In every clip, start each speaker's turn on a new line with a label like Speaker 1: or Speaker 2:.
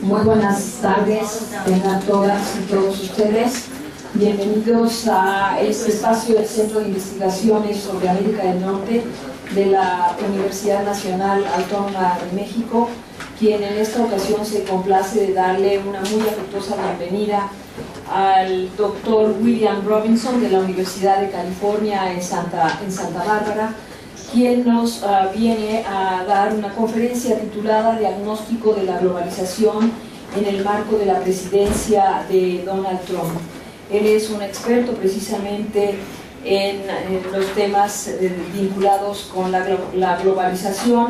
Speaker 1: Muy buenas tardes, tengan todas y todos ustedes. Bienvenidos a este espacio del Centro de Investigaciones sobre América del Norte de la Universidad Nacional Autónoma de México, quien en esta ocasión se complace de darle una muy afectuosa bienvenida al doctor William Robinson de la Universidad de California en Santa Bárbara, quien nos viene a dar una conferencia titulada Diagnóstico de la globalización en el marco de la presidencia de Donald Trump. Él es un experto precisamente en los temas vinculados con la globalización,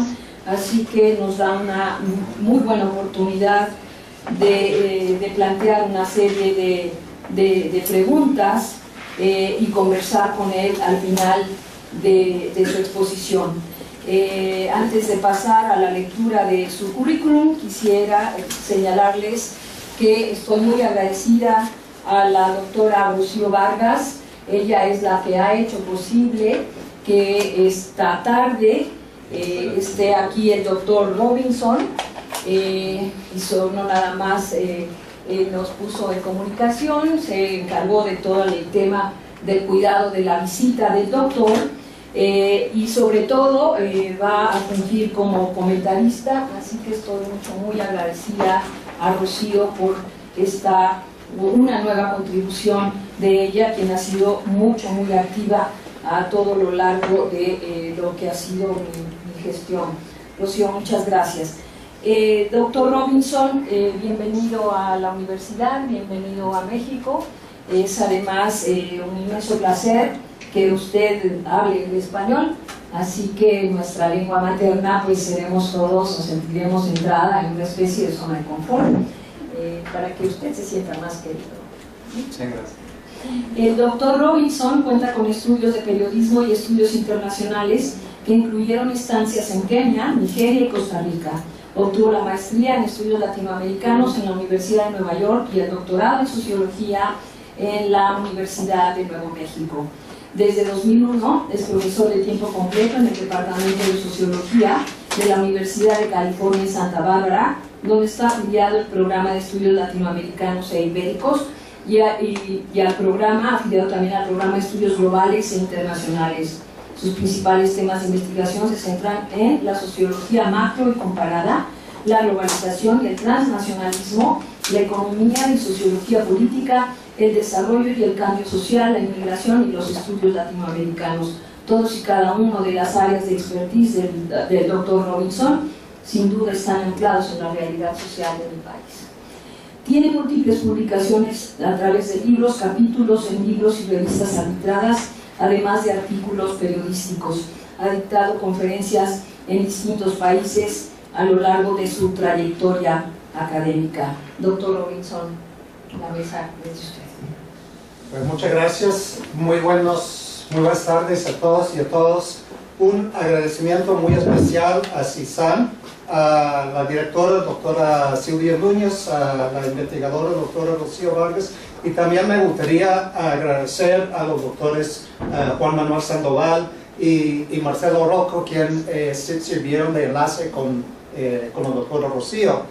Speaker 1: así que nos da una muy buena oportunidad de plantear una serie de preguntas y conversar con él al final de su exposición. Antes de pasar a la lectura de su currículum, quisiera señalarles que estoy muy agradecida a la doctora Rocío Vargas. Ella es la que ha hecho posible que esta tarde esté aquí el doctor Robinson. Hizo no nada más, nos puso en comunicación, se encargó de todo el tema del cuidado de la visita del doctor y sobre todo va a fungir como comentarista, así que estoy muy agradecida a Rocío por una nueva contribución de ella, quien ha sido muy activa a todo lo largo de lo que ha sido mi gestión. Rocío, muchas gracias. Doctor Robinson, bienvenido a la universidad, bienvenido a México. Es además un inmenso placer que usted hable el español, así que en nuestra lengua materna pues seremos todos, nos sentiremos entrada en una especie de zona de confort, para que usted se sienta más querido.
Speaker 2: Muchas gracias.
Speaker 1: El doctor Robinson cuenta con estudios de periodismo y estudios internacionales que incluyeron estancias en Kenia, Nigeria y Costa Rica. Obtuvo la maestría en estudios latinoamericanos en la Universidad de Nueva York y el doctorado en sociología en la Universidad de Nuevo México. Desde 2001 es profesor de tiempo completo en el Departamento de Sociología de la Universidad de California en Santa Bárbara, donde está afiliado el Programa de Estudios Latinoamericanos e Ibéricos y afiliado también al Programa de Estudios Globales e Internacionales. Sus principales temas de investigación se centran en la sociología macro y comparada, la globalización y el transnacionalismo, la economía y sociología política, el desarrollo y el cambio social, la inmigración y los estudios latinoamericanos. Todos y cada uno de las áreas de expertise del Dr. Robinson sin duda están anclados en la realidad social de mi país. Tiene múltiples publicaciones a través de libros, capítulos en libros y revistas arbitradas, además de artículos periodísticos. Ha dictado conferencias en distintos países a lo largo de su trayectoria académica. Doctor Robinson, la mesa es de usted.
Speaker 2: Pues muchas gracias, muy buenas tardes a todos y a todos. Un agradecimiento muy especial a CISAN, a la directora doctora Silvia Núñez, a la investigadora doctora Rocío Vargas, y también me gustaría agradecer a los doctores Juan Manuel Sandoval y Marcelo Rocco, quien sirvieron de enlace con la doctora Rocío.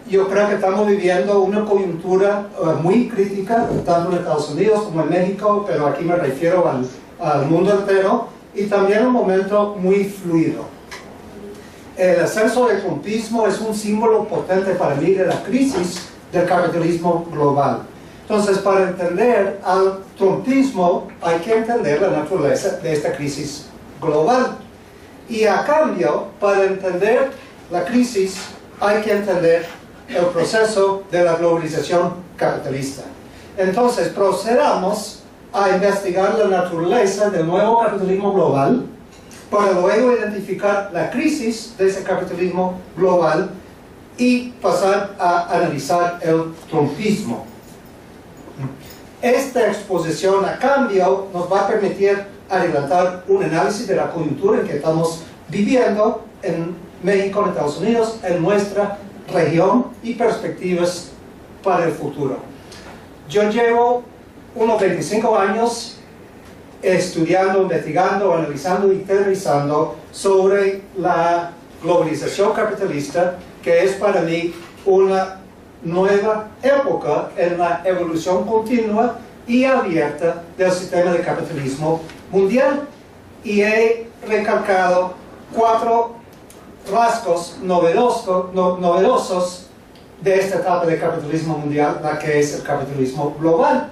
Speaker 2: Yo creo que estamos viviendo una coyuntura muy crítica, tanto en Estados Unidos como en México, pero aquí me refiero al mundo entero, y también un momento muy fluido. El ascenso del trumpismo es un símbolo potente para mí de la crisis del capitalismo global. Entonces, para entender al trumpismo hay que entender la naturaleza de esta crisis global. Y a cambio, para entender la crisis hay que entender el proceso de la globalización capitalista. Entonces, procedamos a investigar la naturaleza del nuevo capitalismo global para luego identificar la crisis de ese capitalismo global y pasar a analizar el trumpismo. Esta exposición a cambio nos va a permitir adelantar un análisis de la coyuntura en que estamos viviendo en México, en Estados Unidos, en nuestra región y perspectivas para el futuro. Yo llevo unos 25 años estudiando, investigando, analizando y teorizando sobre la globalización capitalista, que es para mí una nueva época en la evolución continua y abierta del sistema de capitalismo mundial. Y he recalcado 4 rasgos novedosos de esta etapa de capitalismo mundial, la que es el capitalismo global.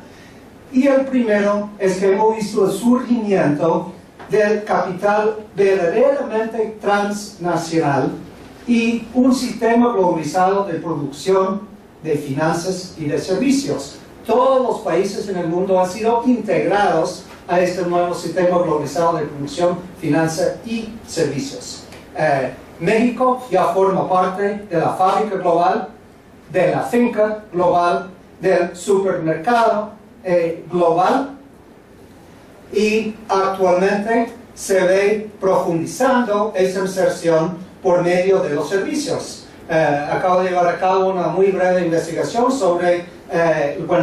Speaker 2: Y el primero es que hemos visto el surgimiento del capital verdaderamente transnacional y un sistema globalizado de producción, de finanzas y de servicios. Todos los países en el mundo han sido integrados a este nuevo sistema globalizado de producción, finanzas y servicios. México ya forma parte de la fábrica global, de la finca global, del supermercado global, y actualmente se ve profundizando esa inserción por medio de los servicios. Acabo de llevar a cabo una muy breve investigación sobre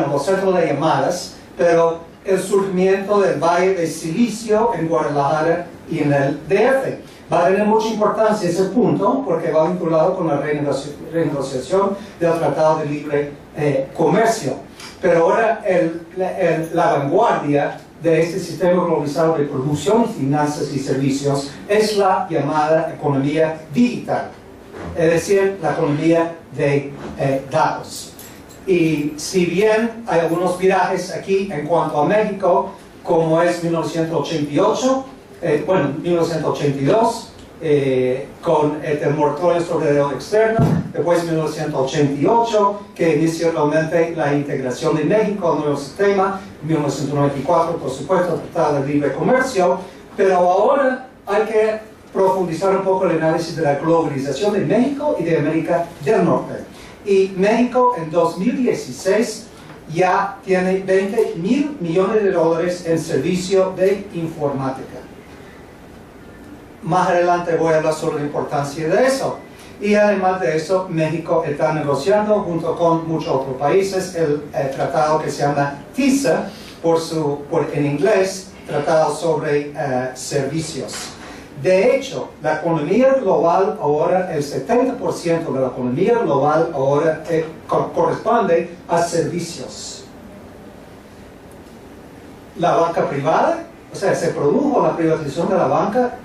Speaker 2: los centros de llamadas, pero el surgimiento del Valle de Silicio en Guadalajara y en el DF. Va a tener mucha importancia ese punto porque va vinculado con la renegociación del Tratado de Libre Comercio. Pero ahora la vanguardia de este sistema globalizado de producción, finanzas y servicios es la llamada economía digital, es decir, la economía de datos. Y si bien hay algunos virajes aquí en cuanto a México, como es 1988, 1982, con el moratorio sobre deuda externa, después 1988, que inició realmente la integración de México al nuevo sistema, 1994, por supuesto, el Tratado de Libre Comercio, pero ahora hay que profundizar un poco el análisis de la globalización de México y de América del Norte. Y México en 2016 ya tiene 20.000 millones de dólares en servicio de informática. Más adelante voy a hablar sobre la importancia de eso. Y además de eso, México está negociando junto con muchos otros países el tratado que se llama TISA, en inglés, Tratado sobre Servicios. De hecho, la economía global ahora, el 70% de la economía global ahora corresponde a servicios. La banca privada, o sea, se produjo la privatización de la banca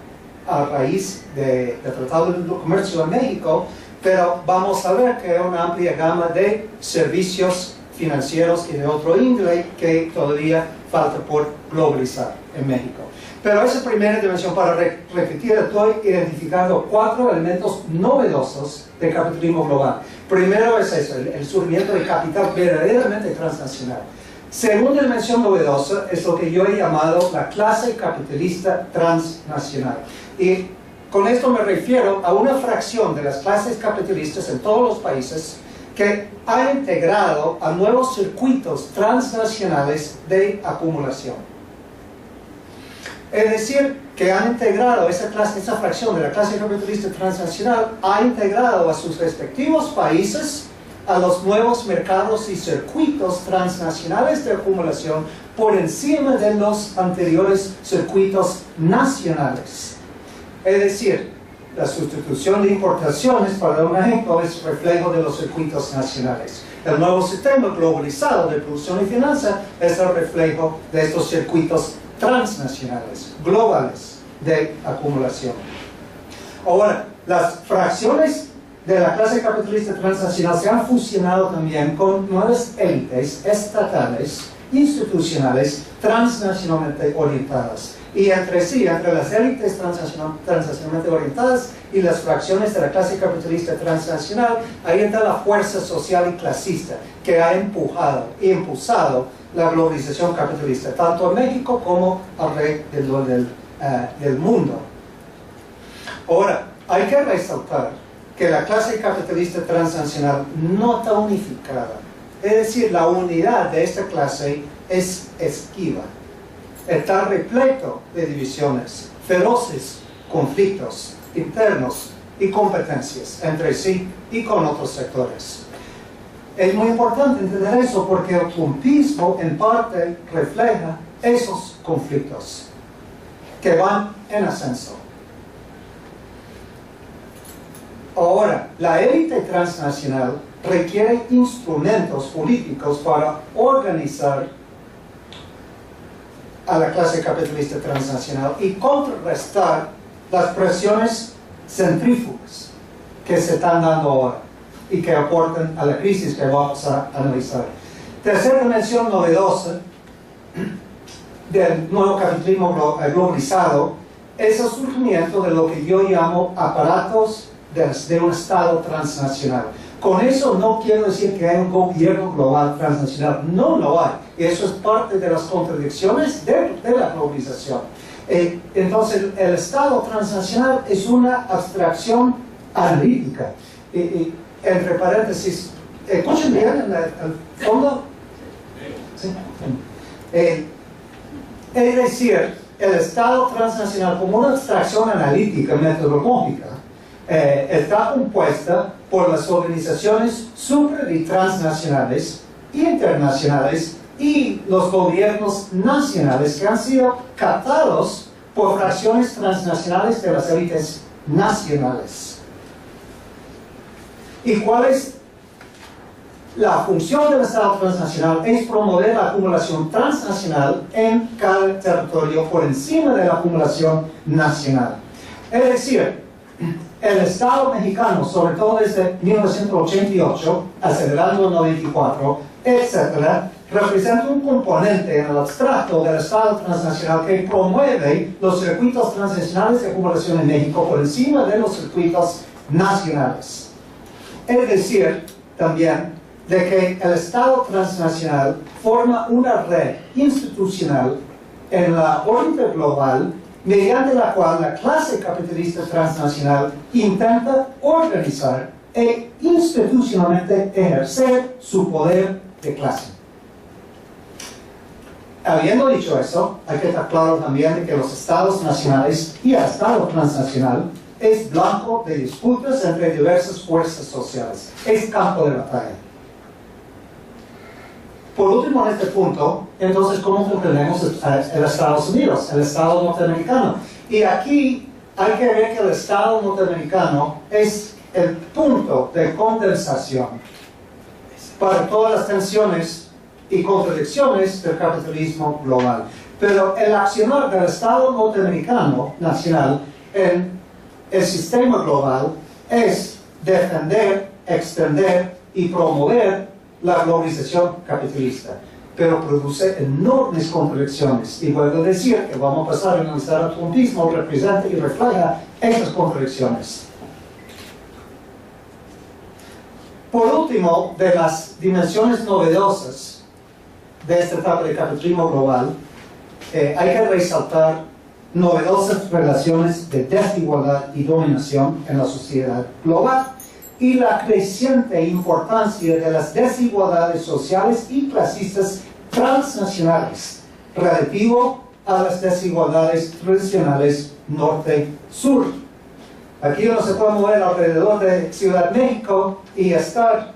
Speaker 2: a raíz del Tratado de Libre Comercio en México, pero vamos a ver que hay una amplia gama de servicios financieros y de otro índole que todavía falta por globalizar en México. Pero esa primera dimensión, para repetir, estoy identificando 4 elementos novedosos del capitalismo global. Primero es eso, el surgimiento del capital verdaderamente transnacional. Segunda dimensión novedosa es lo que yo he llamado la clase capitalista transnacional. Y con esto me refiero a una fracción de las clases capitalistas en todos los países que ha integrado a nuevos circuitos transnacionales de acumulación. Es decir, que han integrado esa fracción de la clase capitalista transnacional, ha integrado a sus respectivos países a los nuevos mercados y circuitos transnacionales de acumulación por encima de los anteriores circuitos nacionales. Es decir, la sustitución de importaciones, para dar un ejemplo, es reflejo de los circuitos nacionales. El nuevo sistema globalizado de producción y finanzas es el reflejo de estos circuitos transnacionales, globales de acumulación. Ahora, las fracciones de la clase capitalista transnacional se han fusionado también con nuevas élites estatales, institucionales, transnacionalmente orientadas. Y entre sí, entre las élites transnacionalmente orientadas y las fracciones de la clase capitalista transnacional, ahí está la fuerza social y clasista que ha impulsado la globalización capitalista, tanto en México como alrededor del mundo. Ahora, hay que resaltar que la clase capitalista transnacional no está unificada. Es decir, la unidad de esta clase es esquiva. Está repleto de divisiones, feroces conflictos internos y competencias entre sí y con otros sectores. Es muy importante entender eso porque el trumpismo en parte refleja esos conflictos que van en ascenso. Ahora, la élite transnacional requiere instrumentos políticos para organizar a la clase capitalista transnacional y contrarrestar las presiones centrífugas que se están dando ahora y que aportan a la crisis que vamos a analizar. Tercera dimensión novedosa del nuevo capitalismo globalizado es el surgimiento de lo que yo llamo aparatos de un Estado transnacional. Con eso no quiero decir que hay un gobierno global transnacional, no lo hay. Eso es parte de las contradicciones de la globalización. Entonces, el Estado transnacional es una abstracción analítica. Entre paréntesis, ¿escuchan bien en el fondo? ¿Sí? Es decir, el Estado transnacional como una abstracción analítica, metodológica, está compuesta por las organizaciones supra y transnacionales, internacionales y los gobiernos nacionales que han sido captados por fracciones transnacionales de las élites nacionales. ¿Y cuál es la función del Estado transnacional? Es promover la acumulación transnacional en cada territorio por encima de la acumulación nacional. Es decir, el Estado mexicano, sobre todo desde 1988, acelerando el 94, etc., representa un componente en el abstracto del Estado transnacional que promueve los circuitos transnacionales de acumulación en México por encima de los circuitos nacionales. Es decir, también, de que el Estado transnacional forma una red institucional en la órbita global mediante la cual la clase capitalista transnacional intenta organizar e institucionalmente ejercer su poder de clase. Habiendo dicho eso, hay que estar claro también de que los estados nacionales y el Estado transnacional es blanco de disputas entre diversas fuerzas sociales. Es campo de batalla. Por último, en este punto, entonces, ¿cómo comprendemos el Estados Unidos, el Estado norteamericano? Y aquí hay que ver que el Estado norteamericano es el punto de condensación para todas las tensiones y contradicciones del capitalismo global. Pero el accionar del Estado norteamericano nacional en el sistema global es defender, extender y promover la globalización capitalista, pero produce enormes contradicciones. Y vuelvo a decir que vamos a pasar a analizar el trumpismo, representa y refleja estas contradicciones. Por último, de las dimensiones novedosas de esta etapa de capitalismo global, hay que resaltar novedosas relaciones de desigualdad y dominación en la sociedad global y la creciente importancia de las desigualdades sociales y clasistas transnacionales relativo a las desigualdades tradicionales norte-sur. Aquí uno se puede mover alrededor de Ciudad de México y estar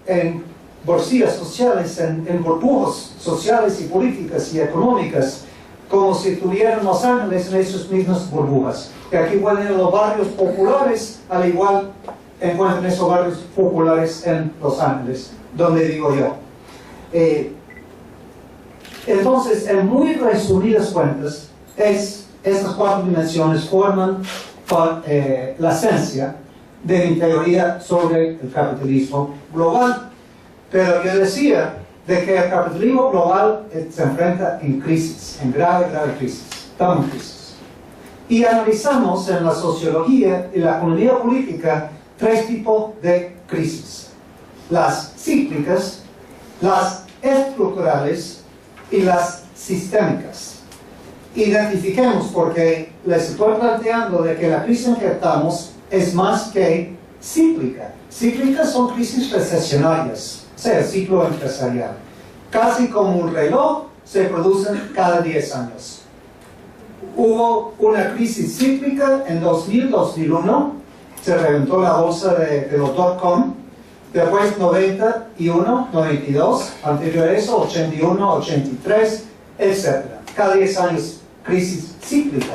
Speaker 2: en bolsillas sociales, en burbujas sociales y políticas y económicas, como si tuvieran Los Ángeles en esas mismas burbujas. Y aquí vuelven a los barrios populares, al igual encuentran esos barrios populares en Los Ángeles, donde vivo yo. Entonces, en muy resumidas cuentas, estas cuatro dimensiones forman la esencia de mi teoría sobre el capitalismo global. Pero yo decía de que el capitalismo global se enfrenta en crisis, en grave crisis, estamos en crisis. Y analizamos en la sociología y la economía política tres tipos de crisis: las cíclicas, las estructurales y las sistémicas. Identifiquemos, porque les estoy planteando de que la crisis en que estamos es más que cíclica. Cíclicas son crisis recesionarias, o sea, el ciclo empresarial. Casi como un reloj, se producen cada 10 años. Hubo una crisis cíclica en 2000-2001, se reventó la bolsa de los .com, después 91, 92, anterior a eso 81, 83, etc. Cada 10 años crisis cíclica.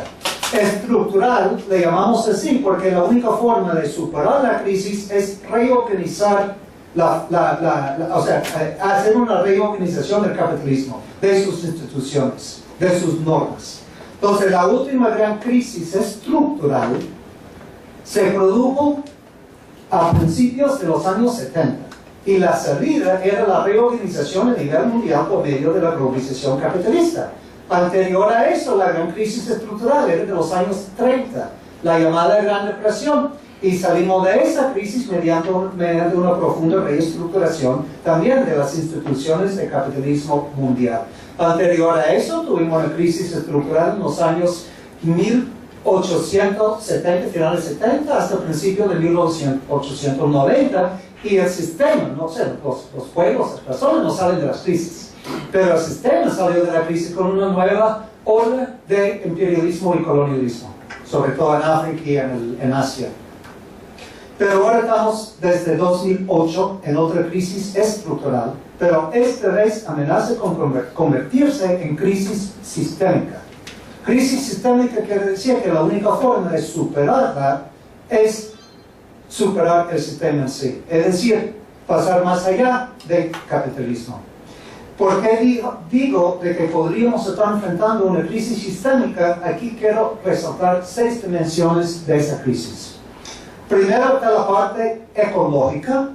Speaker 2: Estructural le llamamos así porque la única forma de superar la crisis es reorganizar, o sea, hacer una reorganización del capitalismo, de sus instituciones, de sus normas. Entonces, la última gran crisis estructural se produjo a principios de los años 70 y la salida era la reorganización a nivel mundial por medio de la globalización capitalista. Anterior a eso, la gran crisis estructural era de los años 30, la llamada Gran Depresión, y salimos de esa crisis mediante una profunda reestructuración también de las instituciones de capitalismo mundial. Anterior a eso, tuvimos una crisis estructural en los años 1870, finales 70, hasta el principio de 1890, y el sistema, no sé, los pueblos, las personas no salen de las crisis, pero el sistema salió de la crisis con una nueva ola de imperialismo y colonialismo, sobre todo en África y en Asia. Pero ahora estamos desde 2008 en otra crisis estructural, pero esta vez amenaza con convertirse en crisis sistémica. Crisis sistémica quiere decir que la única forma de superarla es superar el sistema en sí, es decir, pasar más allá del capitalismo. ¿Por qué digo de que podríamos estar enfrentando una crisis sistémica? Aquí quiero resaltar 6 dimensiones de esa crisis. Primero está la parte ecológica,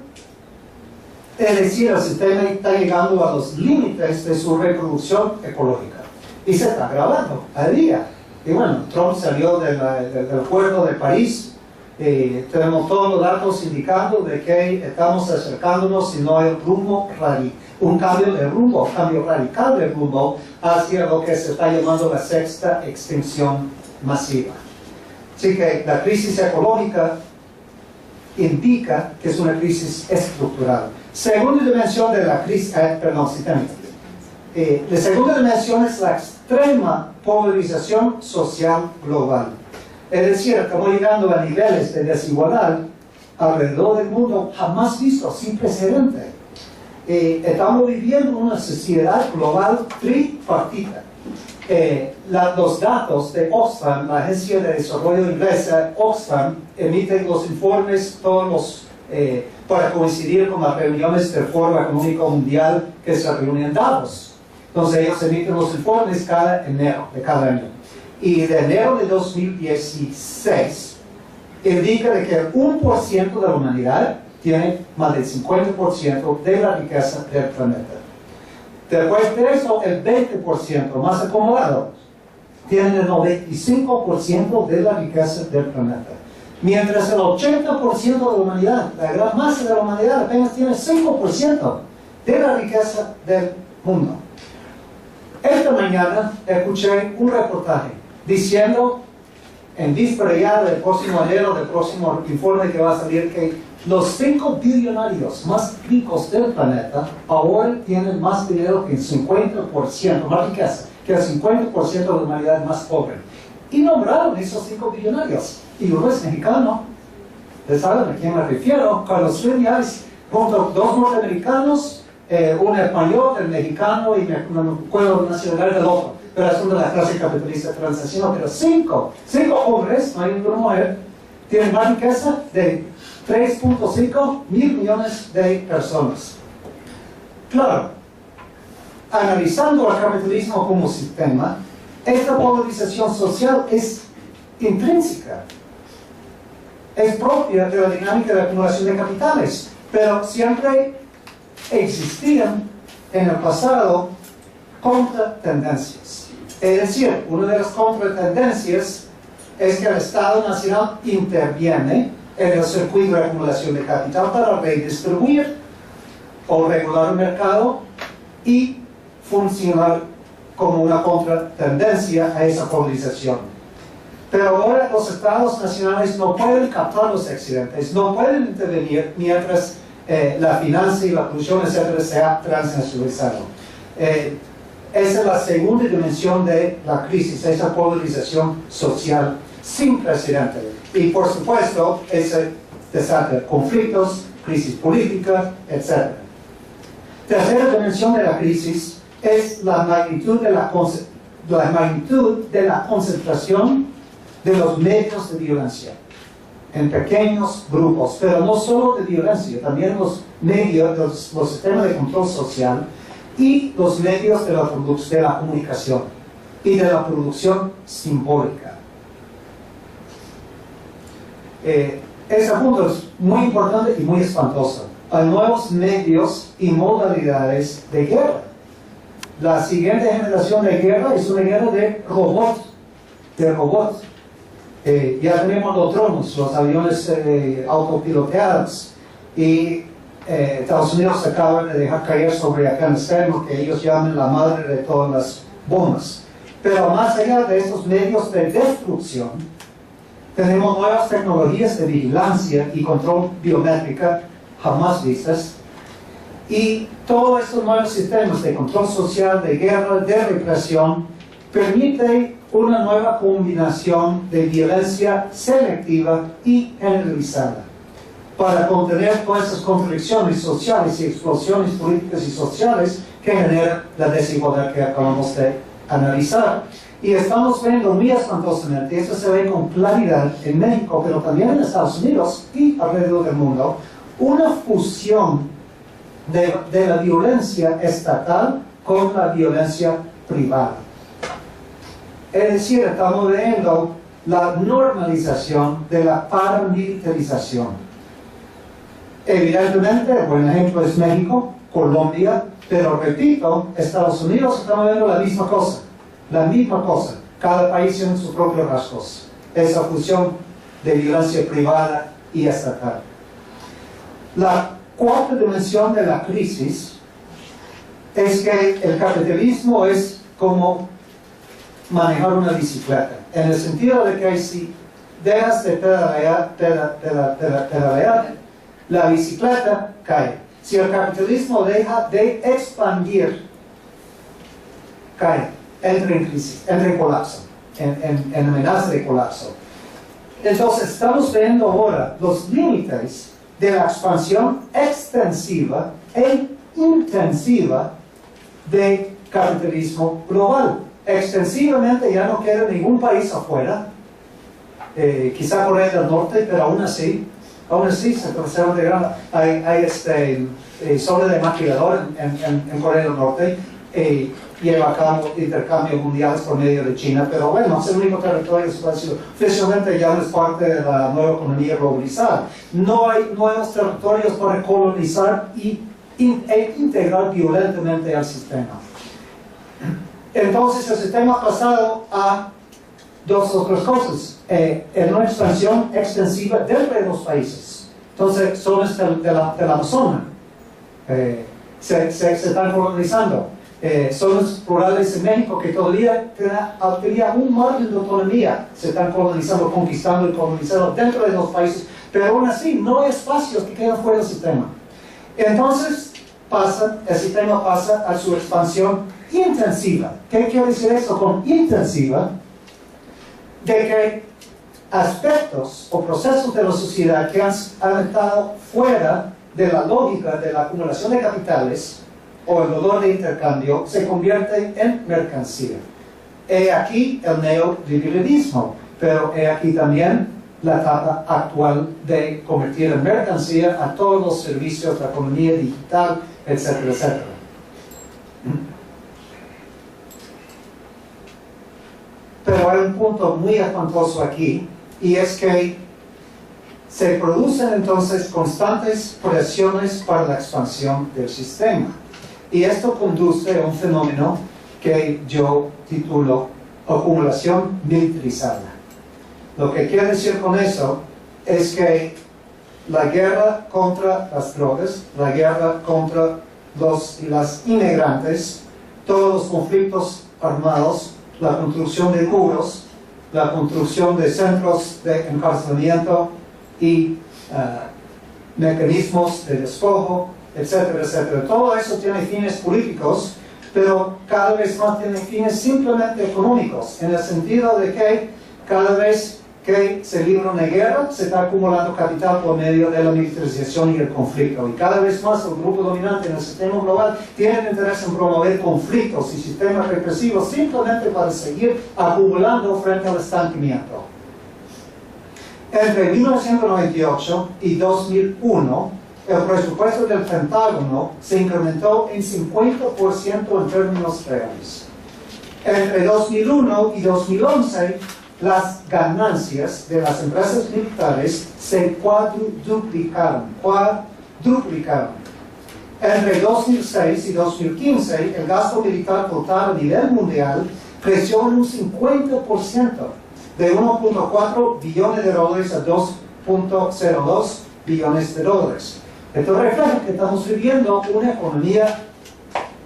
Speaker 2: es decir, el sistema está llegando a los límites de su reproducción ecológica y se está agravando a día. Y bueno, Trump salió del Acuerdo de París, tenemos todos los datos indicando de que estamos acercándonos, si no hay un cambio de rumbo, un cambio radical de rumbo hacia lo que se está llamando la 6ª extinción masiva. Así que la crisis ecológica indica que es una crisis estructural. Segunda dimensión de la crisis, sistémica. La segunda dimensión es la extrema polarización social global. Es decir, estamos llegando a niveles de desigualdad alrededor del mundo jamás vistos, sin precedente. Estamos viviendo una sociedad global tripartita. Los datos de Oxfam, la agencia de desarrollo inglesa, Oxfam, emiten los informes todos para coincidir con las reuniones del Foro Económico Mundial que se reúnen en Davos. Entonces ellos emiten los informes cada enero de cada año. Y de enero de 2016 indica de que el 1% de la humanidad tiene más del 50% de la riqueza del planeta. Después de eso, el 20% más acomodado tiene el 95% de la riqueza del planeta. Mientras el 80% de la humanidad, la gran masa de la humanidad, apenas tiene 5% de la riqueza del mundo. Esta mañana escuché un reportaje diciendo, en víspera ya del próximo enero, del próximo informe que va a salir, que los 5 billonarios más ricos del planeta ahora tienen más dinero que el 50%, más riqueza, que el 50% de la humanidad más pobre. Y nombraron esos 5 billonarios. Y uno es mexicano. ¿Ustedes saben a quién me refiero? Carlos Slim junto a 2 norteamericanos, un español, el mexicano, y me acuerdo de nacionalidad del otro. Pero son de la clase capitalista transnacional. Pero 5 hombres, no hay ninguna mujer, tienen más riqueza de 3.5 mil millones de personas. Claro, analizando el capitalismo como sistema, esta polarización social es intrínseca, es propia de la dinámica de acumulación de capitales, pero siempre existían en el pasado contratendencias. Es decir, una de las contratendencias es que el Estado Nacional interviene en el circuito de acumulación de capital para redistribuir o regular el mercado y funcionar como una contratendencia a esa polarización. Pero ahora los estados nacionales no pueden captar los excedentes, no pueden intervenir mientras la finanza y la producción, etcétera, se ha transnacionalizado. Esa es la segunda dimensión de la crisis, esa polarización social sin precedente. Y por supuesto, ese desata conflictos, crisis política, etc. Tercera dimensión de la crisis es la magnitud de la concentración de los medios de violencia, en pequeños grupos, pero no solo de violencia, también los medios, los sistemas de control social y los medios de la comunicación y de la producción simbólica. Ese punto es muy importante y muy espantoso. Hay nuevos medios y modalidades de guerra. La siguiente generación de guerra es una guerra de robots. Ya tenemos los drones, los aviones autopiloteados, y Estados Unidos acaba de dejar caer sobre Afganistán lo que ellos llaman la madre de todas las bombas. Pero más allá de estos medios de destrucción, tenemos nuevas tecnologías de vigilancia y control biométrica jamás vistas, y todos estos nuevos sistemas de control social, de guerra, de represión, permiten una nueva combinación de violencia selectiva y generalizada para contener todas esas contradicciones sociales y explosiones políticas y sociales que generan la desigualdad que acabamos de analizar. Y estamos viendo muy espantosamente, esto se ve con claridad en México, pero también en Estados Unidos y alrededor del mundo, una fusión de la violencia estatal con la violencia privada. Es decir, estamos viendo la normalización de la paramilitarización. Evidentemente, el buen ejemplo es México, Colombia, pero repito, Estados Unidos estamos viendo la misma cosa. La misma cosa, cada país tiene sus propios rasgos. Esa fusión de violencia privada y estatal. La cuarta dimensión de la crisis es que el capitalismo es como manejar una bicicleta, en el sentido de que si dejas de pedalear, la bicicleta cae. Si el capitalismo deja de expandir, cae. Entra en crisis, entra en colapso, en amenaza de colapso. Entonces estamos viendo ahora los límites de la expansión extensiva e intensiva del capitalismo global. Extensivamente ya no queda ningún país afuera, quizá Corea del Norte, pero aún así se conserva de gran. Hay zona de maquilador en Corea del Norte. Lleva a cabo intercambios mundiales por medio de China, pero bueno, es el único territorio establecido. Oficialmente ya no es parte de la nueva economía globalizada. No hay nuevos territorios para colonizar e integrar violentamente al sistema. Entonces el sistema ha pasado a dos otras cosas. En una expansión extensiva dentro de los países. Entonces, zonas del Amazonas se están colonizando. Zonas rurales en México que todavía tenían un margen de autonomía, se están colonizando, conquistando y colonizando dentro de los países, pero aún así no hay espacios que quedan fuera del sistema. Entonces el sistema pasa a su expansión intensiva. ¿Qué quiere decir eso con intensiva? De que aspectos o procesos de la sociedad que han estado fuera de la lógica de la acumulación de capitales o el valor de intercambio se convierte en mercancía. He aquí el neoliberalismo, pero he aquí también la etapa actual de convertir en mercancía a todos los servicios, la economía digital, etcétera, etcétera. Pero hay un punto muy espantoso aquí, y es que se producen entonces constantes presiones para la expansión del sistema. Y esto conduce a un fenómeno que yo titulo acumulación militarizada. Lo que quiero decir con eso es que la guerra contra las drogas, la guerra contra las inmigrantes, todos los conflictos armados, la construcción de muros, la construcción de centros de encarcelamiento y mecanismos de despojo, etcétera, etcétera. Todo eso tiene fines políticos, pero cada vez más tiene fines simplemente económicos, en el sentido de que cada vez que se libra una guerra, se está acumulando capital por medio de la militarización y el conflicto. Y cada vez más el grupo dominante en el sistema global tiene interés en promover conflictos y sistemas represivos simplemente para seguir acumulando frente al estancamiento. Entre 1998 y 2001, el presupuesto del Pentágono se incrementó en 50% en términos reales. Entre 2001 y 2011, las ganancias de las empresas militares se cuadruplicaron. Entre 2006 y 2015, el gasto militar total a nivel mundial creció en un 50%, de 1.4 billones de dólares a 2.02 billones de dólares. Esto refleja que estamos viviendo una economía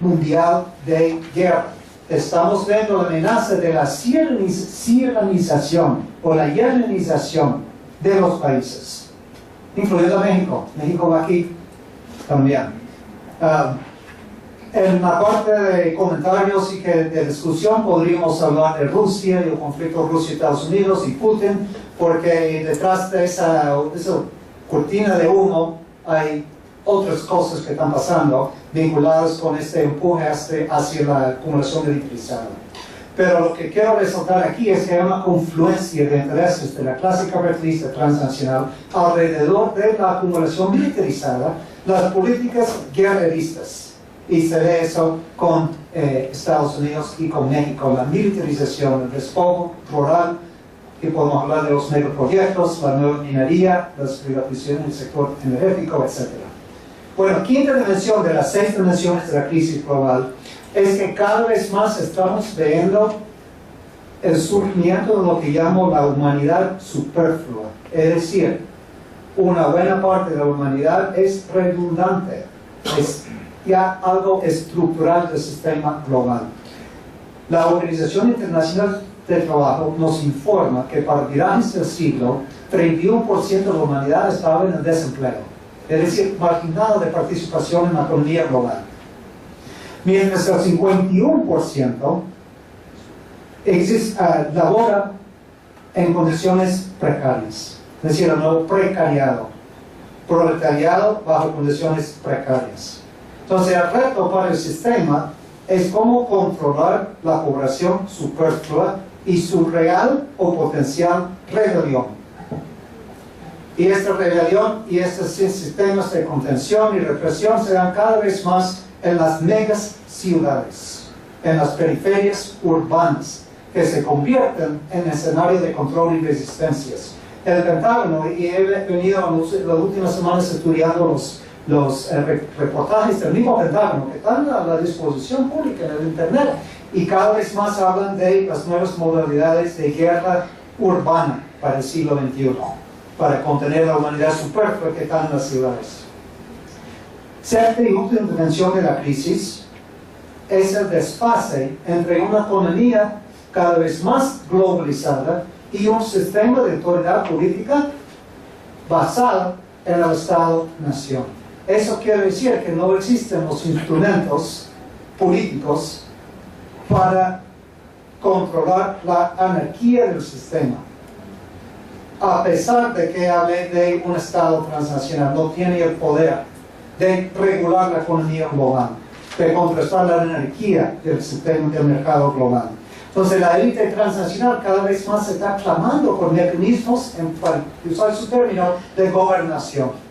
Speaker 2: mundial de guerra. Estamos viendo la amenaza de la sirenización o la yemenización de los países, incluyendo México. México va aquí también. En la parte de comentarios y de discusión podríamos hablar de Rusia y el conflicto Rusia-Estados Unidos y Putin, porque detrás de esa cortina de humo hay otras cosas que están pasando vinculadas con este empuje hacia la acumulación militarizada. Pero lo que quiero resaltar aquí es que hay una confluencia de intereses de la clase capitalista transnacional alrededor de la acumulación militarizada, las políticas guerreristas. Y se ve eso con Estados Unidos y con México, la militarización, el despojo rural, que podemos hablar de los megaproyectos, la nueva minería, las privatizaciones del sector energético, etc. Bueno, quinta dimensión de las 6 dimensiones de la crisis global es que cada vez más estamos viendo el surgimiento de lo que llamo la humanidad superflua. Es decir, una buena parte de la humanidad es redundante, es ya algo estructural del sistema global. La Organización Internacional del Trabajo nos informa que para finales del siglo, 31% de la humanidad estaba en el desempleo, es decir, marginado de participación en la economía global. Mientras el 51% labora en condiciones precarias, es decir, el nuevo precariado, proletariado bajo condiciones precarias. Entonces, el reto para el sistema es cómo controlar la población superflua y su real o potencial rebelión. Y esta rebelión y estos sistemas de contención y represión se dan cada vez más en las megas ciudades, en las periferias urbanas, que se convierten en escenario de control y resistencias. El Pentágono, y he venido en las últimas semanas estudiando los reportajes del mismo Pentágono que están a la disposición pública en el Internet, y cada vez más hablan de las nuevas modalidades de guerra urbana para el siglo XXI, para contener la humanidad superflua que está en las ciudades. Sexta y última dimensión de la crisis es el desfase entre una economía cada vez más globalizada y un sistema de autoridad política basado en el Estado-Nación. Eso quiere decir que no existen los instrumentos políticos para controlar la anarquía del sistema. A pesar de que hable de un Estado transnacional, no tiene el poder de regular la economía global, de contrastar la anarquía del sistema del mercado global. Entonces la élite transnacional cada vez más se está clamando por mecanismos, para usar su término, de gobernación.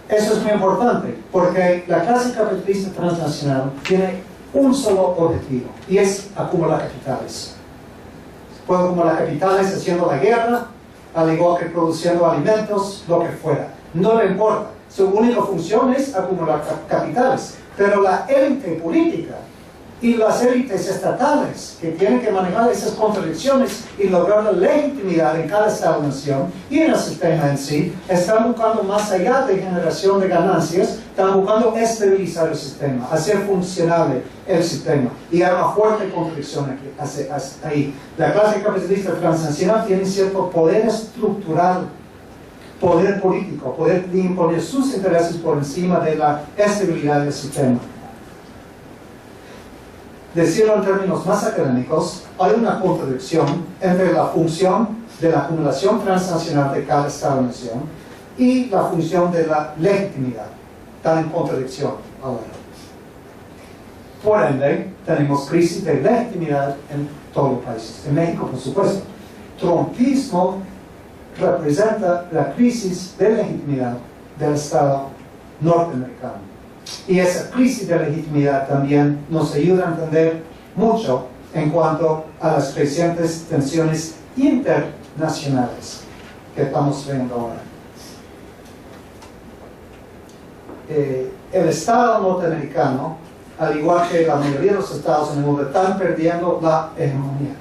Speaker 2: Eso es muy importante, porque la clase capitalista transnacional tiene un solo objetivo, y es acumular capitales. Puede acumular capitales haciendo la guerra, al igual que produciendo alimentos, lo que fuera. No le importa. Su única función es acumular capitales. Pero la élite política y las élites estatales que tienen que manejar esas contradicciones y lograr la legitimidad en cada Estado-nación y en el sistema en sí, están buscando más allá de generación de ganancias, están buscando estabilizar el sistema, hacer funcionable el sistema. Y hay una fuerte contradicción aquí, ahí. La clase capitalista transnacional tiene cierto poder estructural, poder político, poder de imponer sus intereses por encima de la estabilidad del sistema. Decirlo en términos más académicos, hay una contradicción entre la función de la acumulación transnacional de cada Estado-nación y la función de la legitimidad. Están en contradicción ahora. Por ende, tenemos crisis de legitimidad en todos los países. En México, por supuesto. trumpismo representa la crisis de legitimidad del Estado norteamericano. Y esa crisis de legitimidad también nos ayuda a entender mucho en cuanto a las crecientes tensiones internacionales que estamos viendo ahora. El Estado norteamericano, al igual que la mayoría de los estados en el mundo, están perdiendo la hegemonía.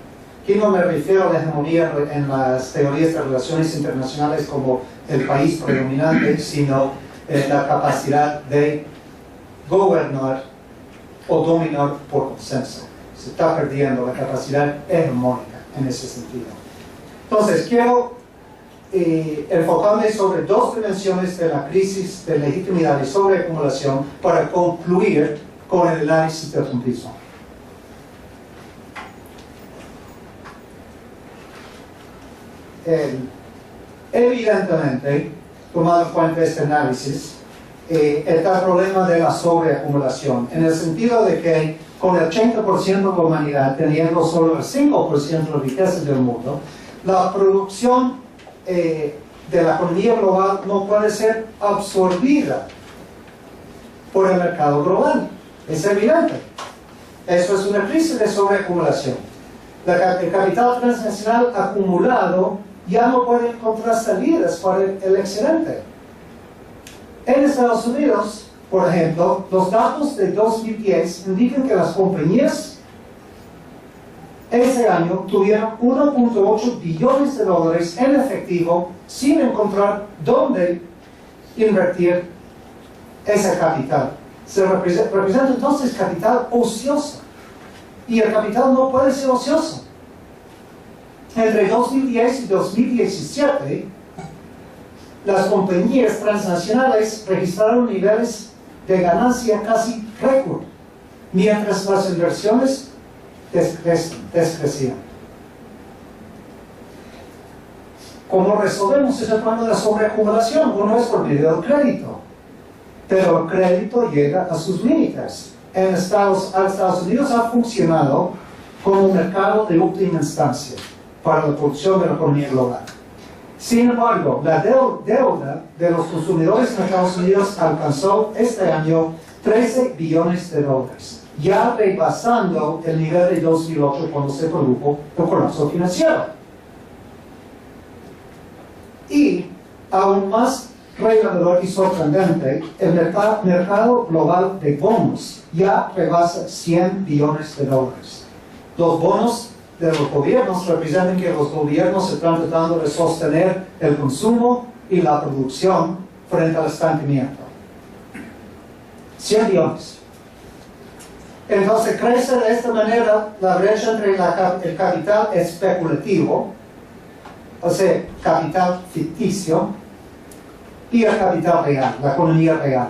Speaker 2: Aquí no me refiero a la hegemonía en las teorías de relaciones internacionales como el país predominante, sino la capacidad de gobernar o dominar por consenso. Se está perdiendo la capacidad hegemónica en ese sentido. Entonces, quiero enfocarme sobre dos dimensiones de la crisis de legitimidad y sobreacumulación para concluir con el análisis del trumpismo. Evidentemente, tomando en cuenta este análisis, está el problema de la sobreacumulación, en el sentido de que con el 80% de la humanidad teniendo solo el 5% de la riqueza del mundo, la producción de la economía global no puede ser absorbida por el mercado global. Es evidente. Eso es una crisis de sobreacumulación. El capital transnacional acumulado ya no puede encontrar salidas para el excedente. En Estados Unidos, por ejemplo, los datos de 2010 indican que las compañías ese año tuvieron 1.8 billones de dólares en efectivo sin encontrar dónde invertir ese capital. Se representa entonces capital ocioso. Y el capital no puede ser ocioso. Entre 2010 y 2017, las compañías transnacionales registraron niveles de ganancia casi récord, mientras las inversiones descrecían. ¿Cómo resolvemos ese problema de la sobreacumulación? Uno es por medio del crédito, pero el crédito llega a sus límites. En Estados Unidos ha funcionado como un mercado de última instancia para la producción de la economía global. Sin embargo, la deuda de los consumidores en Estados Unidos alcanzó este año 13 billones de dólares, ya rebasando el nivel de 2008 cuando se produjo el colapso financiero. Y, aún más revelador y sorprendente, el mercado global de bonos ya rebasa 100 billones de dólares. Los bonos de los gobiernos representan que los gobiernos están tratando de sostener el consumo y la producción frente al estancamiento. 100 billones. Entonces crece de esta manera la brecha entre el capital especulativo, o sea, capital ficticio, y el capital real, la economía real.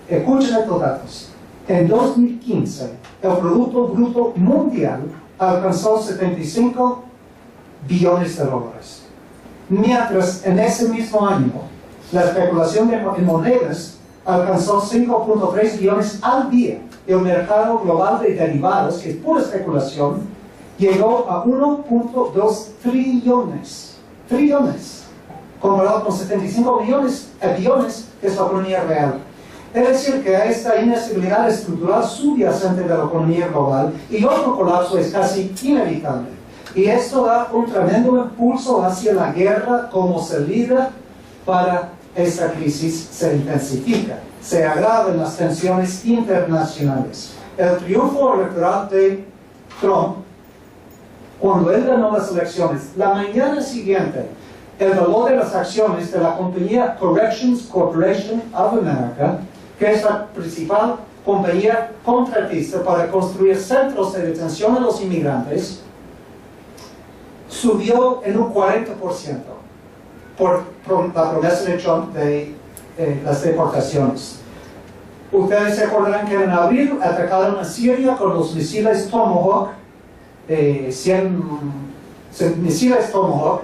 Speaker 2: Escuchen estos datos. En 2015, el Producto Bruto Mundial alcanzó 75 billones de dólares. Mientras en ese mismo año, la especulación en monedas alcanzó 5.3 billones al día. El mercado global de derivados, que es pura especulación, llegó a 1.2 trillones. Trillones. Comparado con 75 billones, que es la economía real. Es decir, que esta inestabilidad estructural subyacente de la economía global y otro colapso es casi inevitable. Y esto da un tremendo impulso hacia la guerra como salida para esta crisis. Se intensifica, se agravan las tensiones internacionales. El triunfo electoral de Trump, cuando él ganó las elecciones, la mañana siguiente, el valor de las acciones de la compañía Corrections Corporation of America, que es la principal compañía contratista para construir centros de detención a los inmigrantes, subió en un 40% por la promesa de Trump de las deportaciones. Ustedes se acordarán que en abril atacaron a Siria con los misiles Tomahawk, 100 misiles Tomahawk.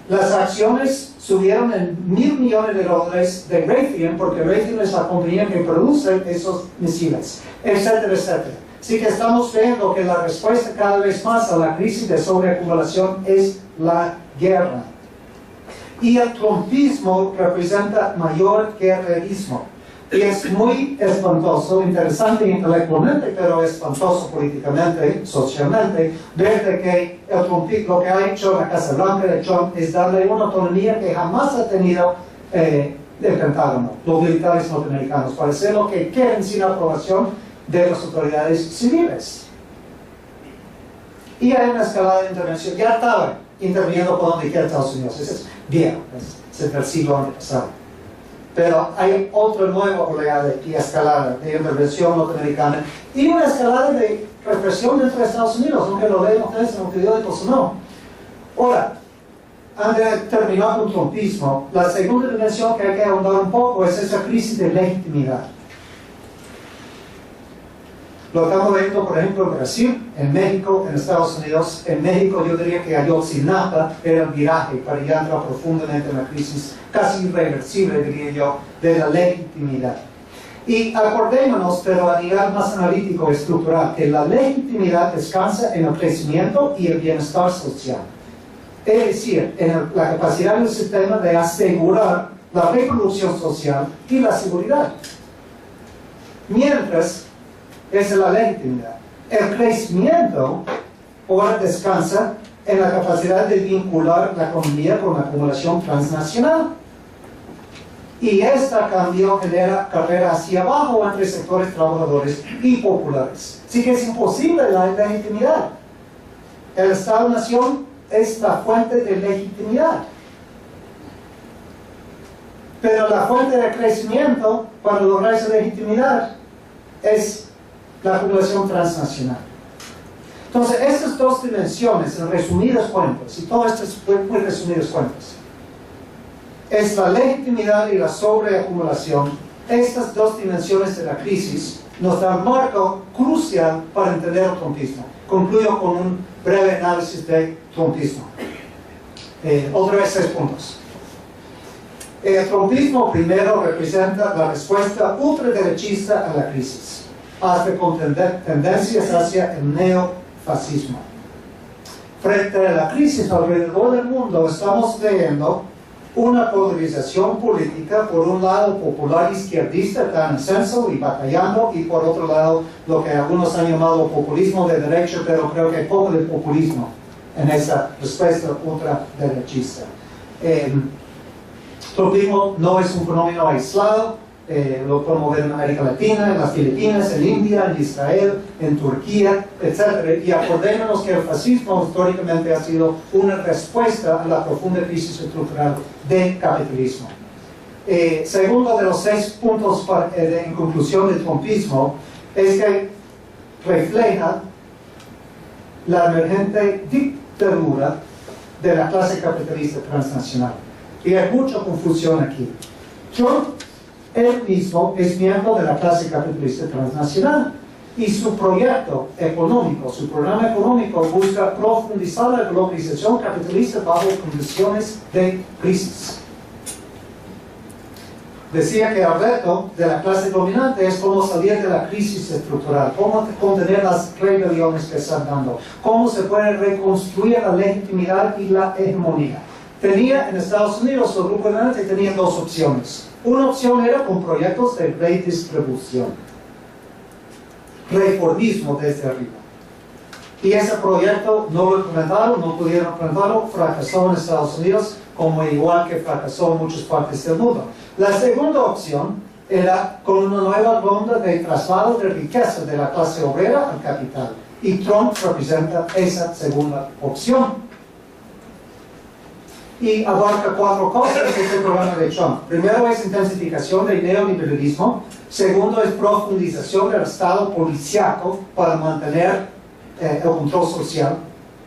Speaker 2: Las acciones subieron en $1.000 millones de Raytheon, porque Raytheon es la compañía que produce esos misiles, etcétera, etcétera. Así que estamos viendo que la respuesta cada vez más a la crisis de sobreacumulación es la guerra. Y el trumpismo representa mayor guerrerismo. Y es muy espantoso, interesante intelectualmente, pero espantoso políticamente, socialmente, ver de que el trumpismo, lo que ha hecho la Casa Blanca de Trump es darle una autonomía que jamás ha tenido el Pentágono, los militares norteamericanos, para hacer lo que quieren sin aprobación de las autoridades civiles. Y hay una escalada de intervención. Ya estaba interviniendo por donde quiera Estados Unidos. Eso es viejo, es del siglo antepasado. Pero hay otra nueva oleada y escalada de intervención norteamericana y una escalada de represión dentro de Estados Unidos, aunque lo lean ustedes en los periódicos o no. Ahora, antes de terminar con el trumpismo, la segunda dimensión que hay que ahondar un poco es esa crisis de legitimidad. Lo estamos viendo, por ejemplo, en Brasil, en México, en Estados Unidos. En México yo diría que Ayotzinapa era el viraje para ya entrar profundamente en la crisis casi irreversible, diría yo, de la legitimidad. Y acordémonos, pero a nivel más analítico, estructural, que la legitimidad descansa en el crecimiento y el bienestar social. Es decir, en la capacidad del sistema de asegurar la reproducción social y la seguridad. Mientras es la legitimidad. El crecimiento ahora descansa en la capacidad de vincular la economía con la acumulación transnacional. Y esta cambio genera carrera hacia abajo entre sectores trabajadores y populares. Así que es imposible la legitimidad. El Estado-Nación es la fuente de legitimidad. Pero la fuente de crecimiento para lograr esa legitimidad es la acumulación transnacional. Entonces, estas dos dimensiones, en resumidas cuentas, y todo esto es muy resumidas cuentas, es la legitimidad y la sobreacumulación. Estas dos dimensiones de la crisis nos dan un marco crucial para entender el trumpismo. Concluyo con un breve análisis del trumpismo. Otra vez 6 puntos. El trumpismo primero representa la respuesta ultraderechista a la crisis, hasta con tendencias hacia el neofascismo. Frente a la crisis alrededor del mundo estamos viendo una polarización política, por un lado popular izquierdista, está en ascenso y batallando, y por otro lado lo que algunos han llamado populismo de derecha, pero creo que hay poco de populismo en esa respuesta ultraderechista. Trumpismo no es un fenómeno aislado. Lo podemos ver en América Latina, en las Filipinas, en India, en Israel, en Turquía, etc. Y acordémonos que el fascismo históricamente ha sido una respuesta a la profunda crisis estructural del capitalismo. Segundo de los 6 puntos en conclusión del trumpismo es que refleja la emergente dictadura de la clase capitalista transnacional. Y hay mucha confusión aquí. Trump él mismo es miembro de la clase capitalista transnacional y su proyecto económico, su programa económico busca profundizar la globalización capitalista bajo condiciones de crisis. Decía que el reto de la clase dominante es cómo salir de la crisis estructural, cómo contener las rebeliones que están dando, cómo se puede reconstruir la legitimidad y la hegemonía. Tenía en Estados Unidos, el grupo dominante tenía 2 opciones. Una opción era con proyectos de redistribución, reformismo desde arriba. Y ese proyecto no lo implementaron, no pudieron implementarlo, fracasó en Estados Unidos, como igual que fracasó en muchas partes del mundo. La segunda opción era con una nueva ronda de traslado de riqueza de la clase obrera al capital. Y Trump representa esa segunda opción. Y abarca 4 cosas este programa de Trump. Primero es intensificación del neoliberalismo. Segundo es profundización del Estado policiaco para mantener el control social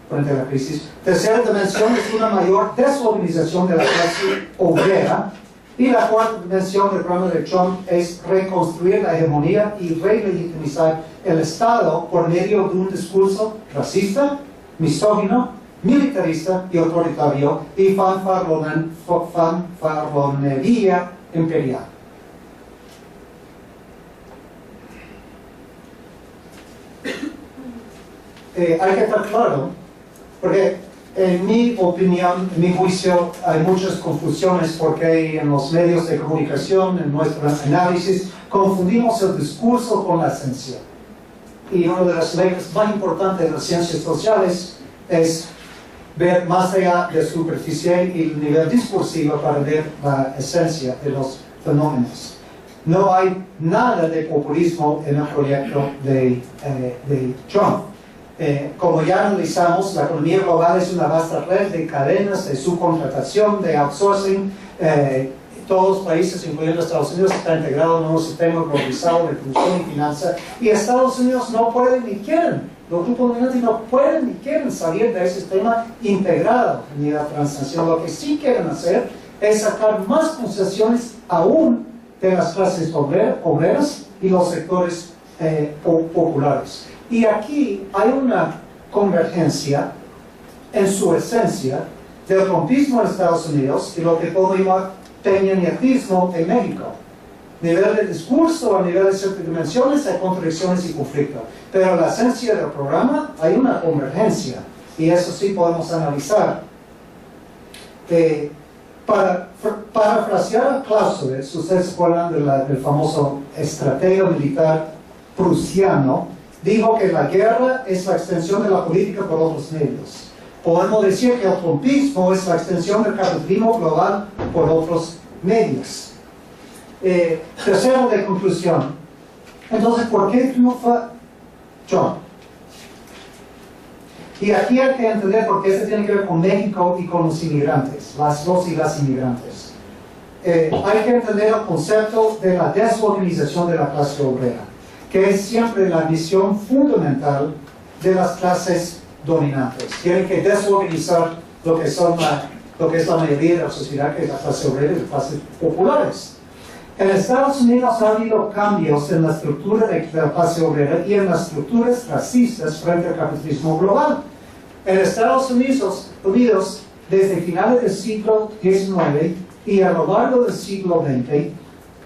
Speaker 2: frente a la crisis. Tercera dimensión es una mayor desorganización de la clase obrera. Y la cuarta dimensión del programa de Trump es reconstruir la hegemonía y relegitimizar el Estado por medio de un discurso racista, misógino, militarista y autoritario y fanfarronería imperial. hay que estar claro, porque en mi opinión, en mi juicio, hay muchas confusiones porque en los medios de comunicación, en nuestro análisis, confundimos el discurso con la ciencia. Y una de las leyes más importantes de las ciencias sociales es ver más allá de superficie y el nivel discursivo para ver la esencia de los fenómenos. No hay nada de populismo en el proyecto de Trump. Como ya analizamos, la economía global es una vasta red de cadenas de subcontratación, de outsourcing. Todos los países, incluyendo Estados Unidos, están integrados en un sistema globalizado de producción y finanzas. Y Estados Unidos no pueden ni quieren, los grupos dominantes no pueden ni quieren salir de ese sistema integrado ni la transnación. Lo que sí quieren hacer es sacar más concesiones aún de las clases obreras y los sectores populares. Y aquí hay una convergencia en su esencia del trumpismo en Estados Unidos y lo que podemos llamar peñanietismo en México. A nivel de discurso, a nivel de ciertas dimensiones, hay contradicciones y conflictos. Pero en la esencia del programa hay una convergencia y eso sí podemos analizar. Para parafrasear a Clausewitz, ustedes se acuerdan del famoso estratega militar prusiano, dijo que la guerra es la extensión de la política por otros medios. Podemos decir que el trumpismo es la extensión del capitalismo global por otros medios. Tercero de conclusión. Entonces, ¿por qué triunfa Trump? Y aquí hay que entender por qué se tiene que ver con México y con los inmigrantes, los y las inmigrantes. Hay que entender el concepto de la desorganización de la clase obrera, que es siempre la misión fundamental de las clases dominantes. Tienen que desorganizar lo que es la mayoría de la sociedad, que es la clase obrera y las clases populares. En Estados Unidos ha habido cambios en la estructura de la clase obrera y en las estructuras racistas frente al capitalismo global. En Estados Unidos, desde finales del siglo XIX y a lo largo del siglo XX,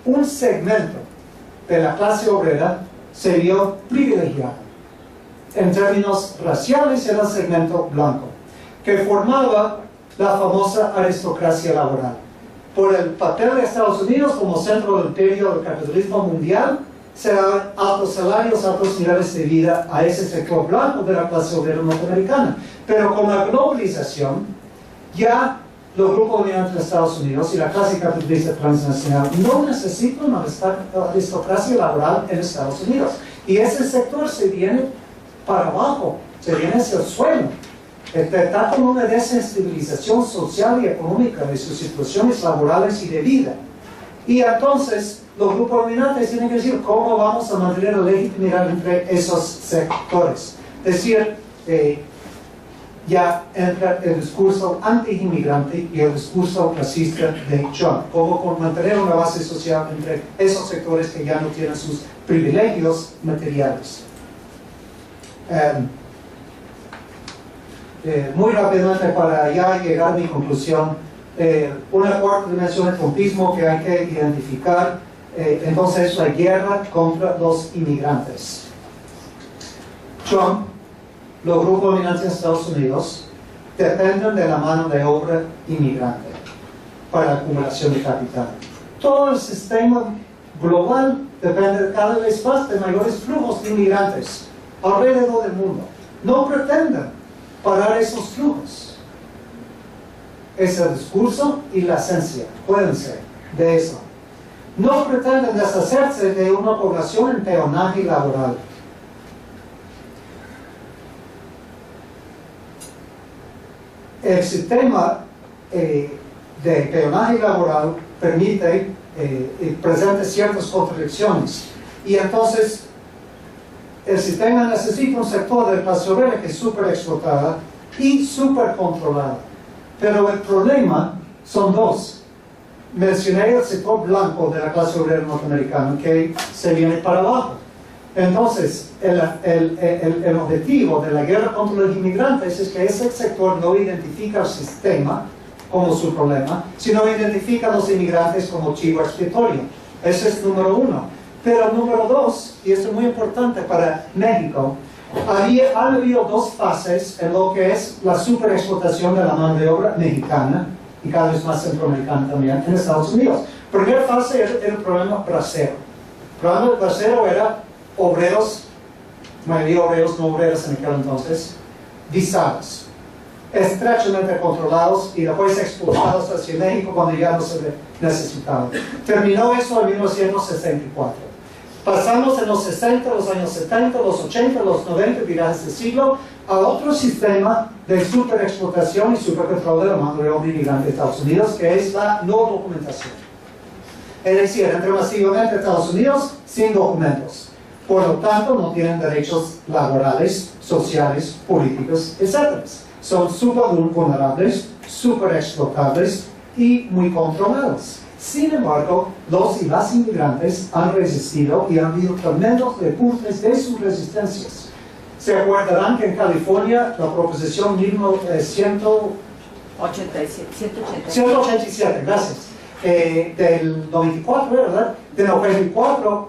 Speaker 2: un segmento de la clase obrera se vio privilegiado. En términos raciales era el segmento blanco, que formaba la famosa aristocracia laboral. Por el papel de Estados Unidos como centro del imperio del capitalismo mundial, se daban altos salarios, altos niveles de vida a ese sector blanco de la clase obrera norteamericana. Pero con la globalización, ya los grupos dominantes de Estados Unidos y la clase capitalista transnacional no necesitan una aristocracia laboral en Estados Unidos. Y ese sector se viene para abajo, se viene hacia el suelo. Está con una desensibilización social y económica de sus situaciones laborales y de vida. Y entonces los grupos dominantes tienen que decir cómo vamos a mantener la legitimidad entre esos sectores. Es decir, ya entra el discurso anti-inmigrante y el discurso racista de Trump. Cómo mantener una base social entre esos sectores que ya no tienen sus privilegios materiales. Muy rápidamente para ya llegar a mi conclusión, una cuarta dimensión del trumpismo que hay que identificar, entonces es la guerra contra los inmigrantes. Trump, los grupos dominantes en Estados Unidos, dependen de la mano de obra inmigrante para la acumulación de capital. Todo el sistema global depende cada vez más de mayores flujos de inmigrantes alrededor del mundo. No pretenden parar esos flujos. Es el discurso y la esencia, pueden ser, de eso. No pretenden deshacerse de una población en peonaje laboral. El sistema de peonaje laboral permite presenta ciertas contradicciones y entonces el sistema necesita un sector de la clase obrera que es súper explotada y súper controlada. Pero el problema son dos. Mencioné el sector blanco de la clase obrera norteamericana que se viene para abajo. Entonces, el objetivo de la guerra contra los inmigrantes es que ese sector no identifica el sistema como su problema, sino identifica a los inmigrantes como chivo expiatorio. Ese es número uno. Pero número dos, y esto es muy importante para México, Han habido dos fases en lo que es la superexplotación de la mano de obra mexicana y cada vez más centroamericana también en Estados Unidos. Primera fase era el problema bracero. El problema bracero era obreros, mayoría obreros, no obreros en aquel entonces, visados, estrechamente controlados y después expulsados hacia México cuando ya no se necesitaban. Terminó eso en 1964. Pasamos en los 60, los años 70, los 80, los 90, virajes de siglo, a otro sistema de superexplotación y supercontrol de la mano de obra inmigrante de Estados Unidos, que es la no documentación. Es decir, entran masivamente a Estados Unidos sin documentos. Por lo tanto, no tienen derechos laborales, sociales, políticos, etc. Son súper vulnerables, súper explotables y muy controlados. Sin embargo, los y las inmigrantes han resistido y han habido tremendos repuntes de sus resistencias. Se acordarán que en California la proposición 187, gracias, del 94, ¿verdad? Del 94,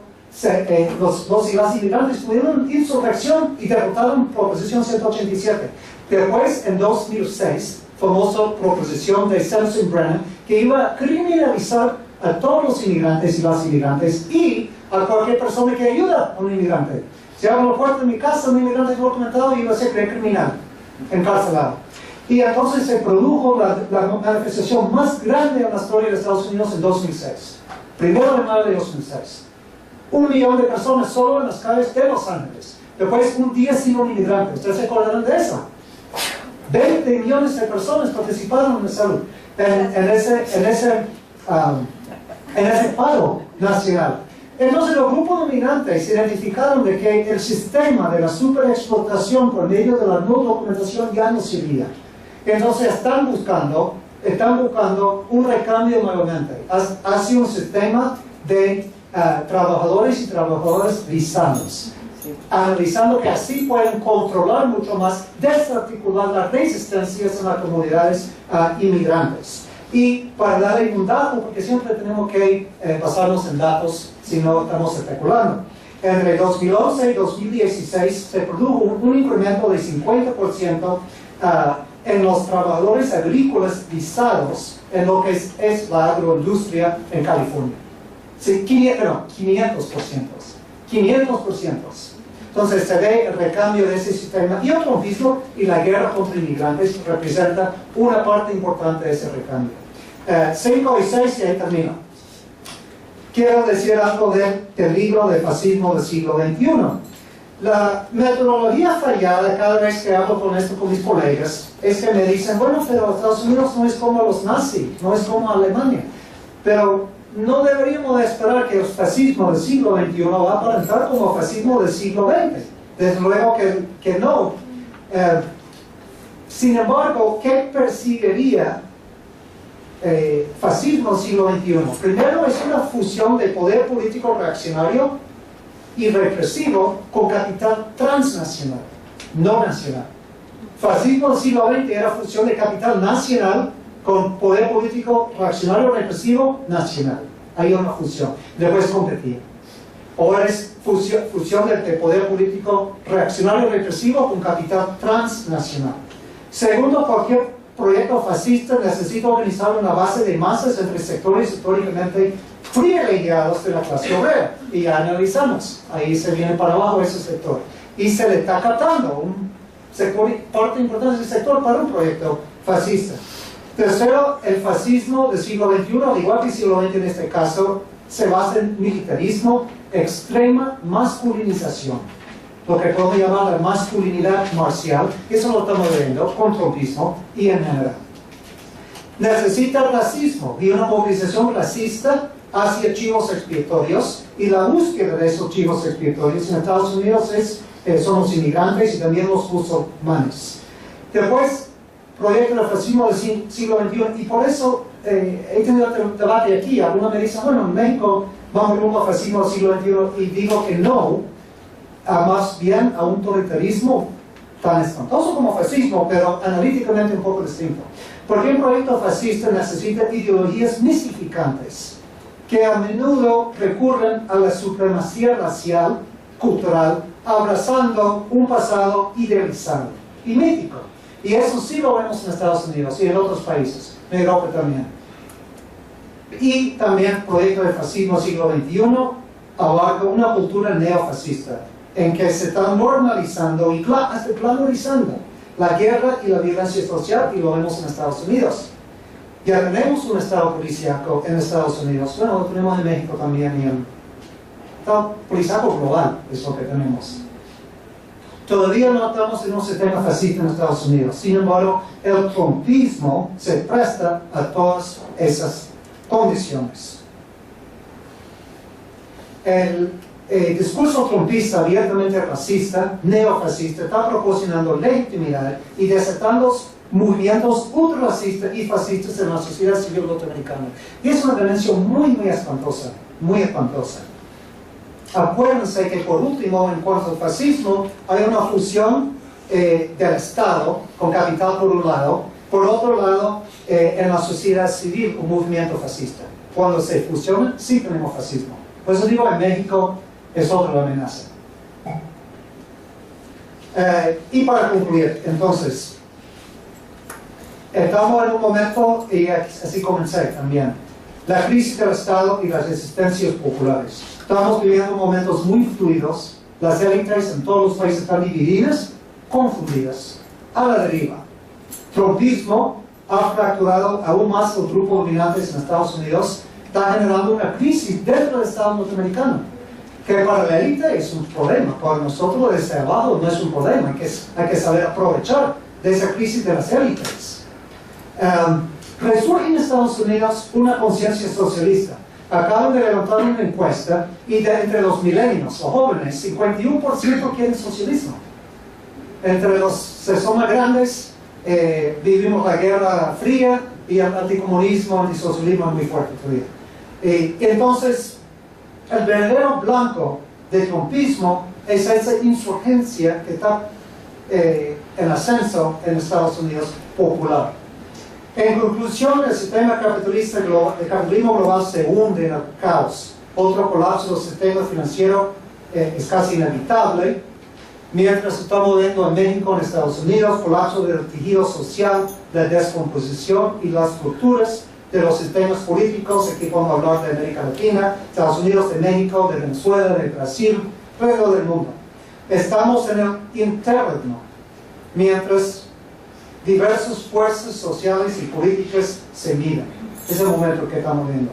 Speaker 2: los y las inmigrantes tuvieron insurrección y derrotaron proposición 187. Después, en 2006, famosa proposición de Sensenbrenner, que iba a criminalizar a todos los inmigrantes y las inmigrantes y a cualquier persona que ayuda a un inmigrante. Si abro la puerta de mi casa, un inmigrante documentado iba a ser criminal, encarcelado. Y entonces se produjo la manifestación más grande en la historia de Estados Unidos en 2006. Primero de mayo de 2006. 1 millón de personas solo en las calles de Los Ángeles. Después un día sin un inmigrante. ¿Ustedes se acordarán de eso? 20 millones de personas participaron en la salud, en ese paro nacional. Entonces los grupos dominantes identificaron de que el sistema de la superexplotación por medio de la no documentación ya no servía. Entonces están buscando un recambio nuevamente hacia un sistema de trabajadores y trabajadoras visados. Analizando que así pueden controlar mucho más, desarticular las resistencias en las comunidades inmigrantes. Y para darle un dato, porque siempre tenemos que basarnos en datos, si no estamos especulando. Entre 2011 y 2016 se produjo un incremento de 50% en los trabajadores agrícolas visados en lo que es la agroindustria en California. Sí, 500%. 500%. Entonces se ve el recambio de ese sistema y otro mismo, y la guerra contra inmigrantes representa una parte importante de ese recambio. 5 y 6 y ahí termino. Quiero decir algo del peligro del fascismo del siglo XXI. La metodología fallada cada vez que hablo con esto con mis colegas es que me dicen, bueno, pero Estados Unidos no es como los nazis, no es como Alemania. Pero no deberíamos de esperar que el fascismo del siglo XXI va a aparentar como el fascismo del siglo XX. Desde luego que no. Sin embargo, ¿qué perseguiría fascismo del siglo XXI? Primero, es una fusión de poder político reaccionario y represivo con capital transnacional, no nacional. Fascismo del siglo XX era fusión de capital nacional con poder político reaccionario represivo nacional. Hay una fusión. Después competir. Ahora es fusión de poder político reaccionario represivo con capital transnacional. Segundo, cualquier proyecto fascista necesita organizar una base de masas entre sectores históricamente privilegiados de la clase obrera. Y ya analizamos. Ahí se viene para abajo ese sector. Y se le está captando un sector, parte importante del sector para un proyecto fascista. Tercero, el fascismo del siglo XXI, al igual que el siglo XX en este caso, se basa en militarismo, extrema masculinización, lo que podemos llamar la masculinidad marcial. Eso lo estamos viendo con trumpismo y en general. Necesita racismo y una movilización racista hacia chivos expiatorios, y la búsqueda de esos chivos expiatorios en Estados Unidos son los inmigrantes y también los musulmanes. Después, proyecto del fascismo del siglo XXI, y por eso he tenido el debate aquí. Algunos me dicen, bueno, en México vamos rumbo al fascismo del siglo XXI, y digo que no, más bien a un totalitarismo tan espantoso como fascismo, pero analíticamente un poco distinto. Porque un proyecto fascista necesita ideologías misificantes, que a menudo recurren a la supremacía racial cultural, abrazando un pasado idealizado y mítico. Y eso sí lo vemos en Estados Unidos y en otros países, en Europa también. Y también el proyecto de fascismo siglo XXI abarca una cultura neofascista, en que se está normalizando y hasta glamorizando la guerra y la violencia social, y lo vemos en Estados Unidos. Ya tenemos un estado policíaco en Estados Unidos, bueno, lo tenemos en México también, y el estado policíaco global es lo que tenemos. Todavía no estamos en un sistema fascista en Estados Unidos, sin embargo, el trumpismo se presta a todas esas condiciones. El discurso trumpista abiertamente racista, neofascista, está proporcionando legitimidad y desatando movimientos ultrarracistas y fascistas en la sociedad civil norteamericana. Y es una tendencia muy espantosa, muy espantosa. Acuérdense que por último, en cuanto al fascismo, hay una fusión del Estado con capital por un lado, por otro lado, en la sociedad civil un movimiento fascista. Cuando se fusiona, sí tenemos fascismo. Por eso digo, en México es otra amenaza. Y para concluir, entonces, estamos en un momento, y así comencé también, la crisis del Estado y las resistencias populares. Estamos viviendo momentos muy fluidos, las élites en todos los países están divididas, confundidas, a la deriva. Trumpismo ha fracturado aún más el grupo dominante en Estados Unidos, está generando una crisis dentro del Estado norteamericano, que para la élite es un problema, para nosotros desde abajo no es un problema, hay que saber aprovechar de esa crisis de las élites. Resurge en Estados Unidos una conciencia socialista. Acaban de levantar una encuesta y entre los millennials o jóvenes, 51% quieren socialismo. Entre los que son más grandes, vivimos la Guerra Fría y el anticomunismo, el antisocialismo es muy fuerte todavía. Entonces, el verdadero blanco del trumpismo es esa insurgencia que está en ascenso en Estados Unidos popular. En conclusión, el sistema capitalista global, el capitalismo global se hunde en el caos. Otro colapso del sistema financiero es casi inevitable. Mientras estamos viendo en México, en Estados Unidos, colapso del tejido social, la descomposición y las estructuras de los sistemas políticos. Aquí podemos hablar de América Latina, Estados Unidos, de México, de Venezuela, de Brasil, todo del mundo. Estamos en el interregno, mientras diversas fuerzas sociales y políticas se miran. Es el momento que estamos viendo.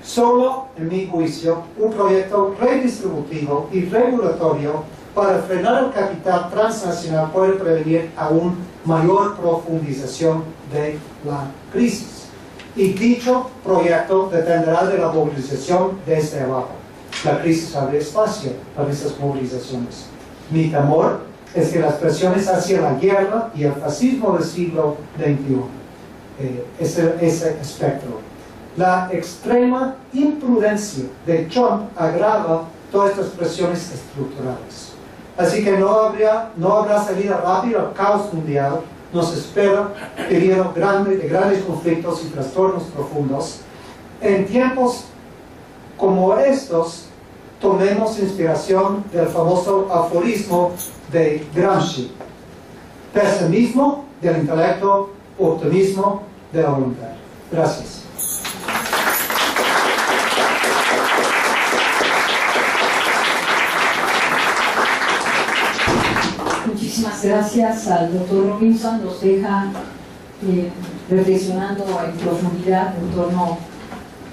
Speaker 2: Solo, en mi juicio, un proyecto redistributivo y regulatorio para frenar el capital transnacional puede prevenir aún mayor profundización de la crisis. Y dicho proyecto dependerá de la movilización desde abajo. La crisis abre espacio para esas movilizaciones. Mi temor es que las presiones hacia la guerra y el fascismo del siglo XXI, ese espectro. La extrema imprudencia de Trump agrava todas estas presiones estructurales. Así que no habrá salida rápida al caos mundial. Nos espera un periodo de grandes conflictos y trastornos profundos. En tiempos como estos, tomemos inspiración del famoso aforismo de Gramsci: pesimismo del intelecto, optimismo de la voluntad. Gracias.
Speaker 1: Muchísimas gracias al doctor Robinson. Nos deja reflexionando en profundidad en torno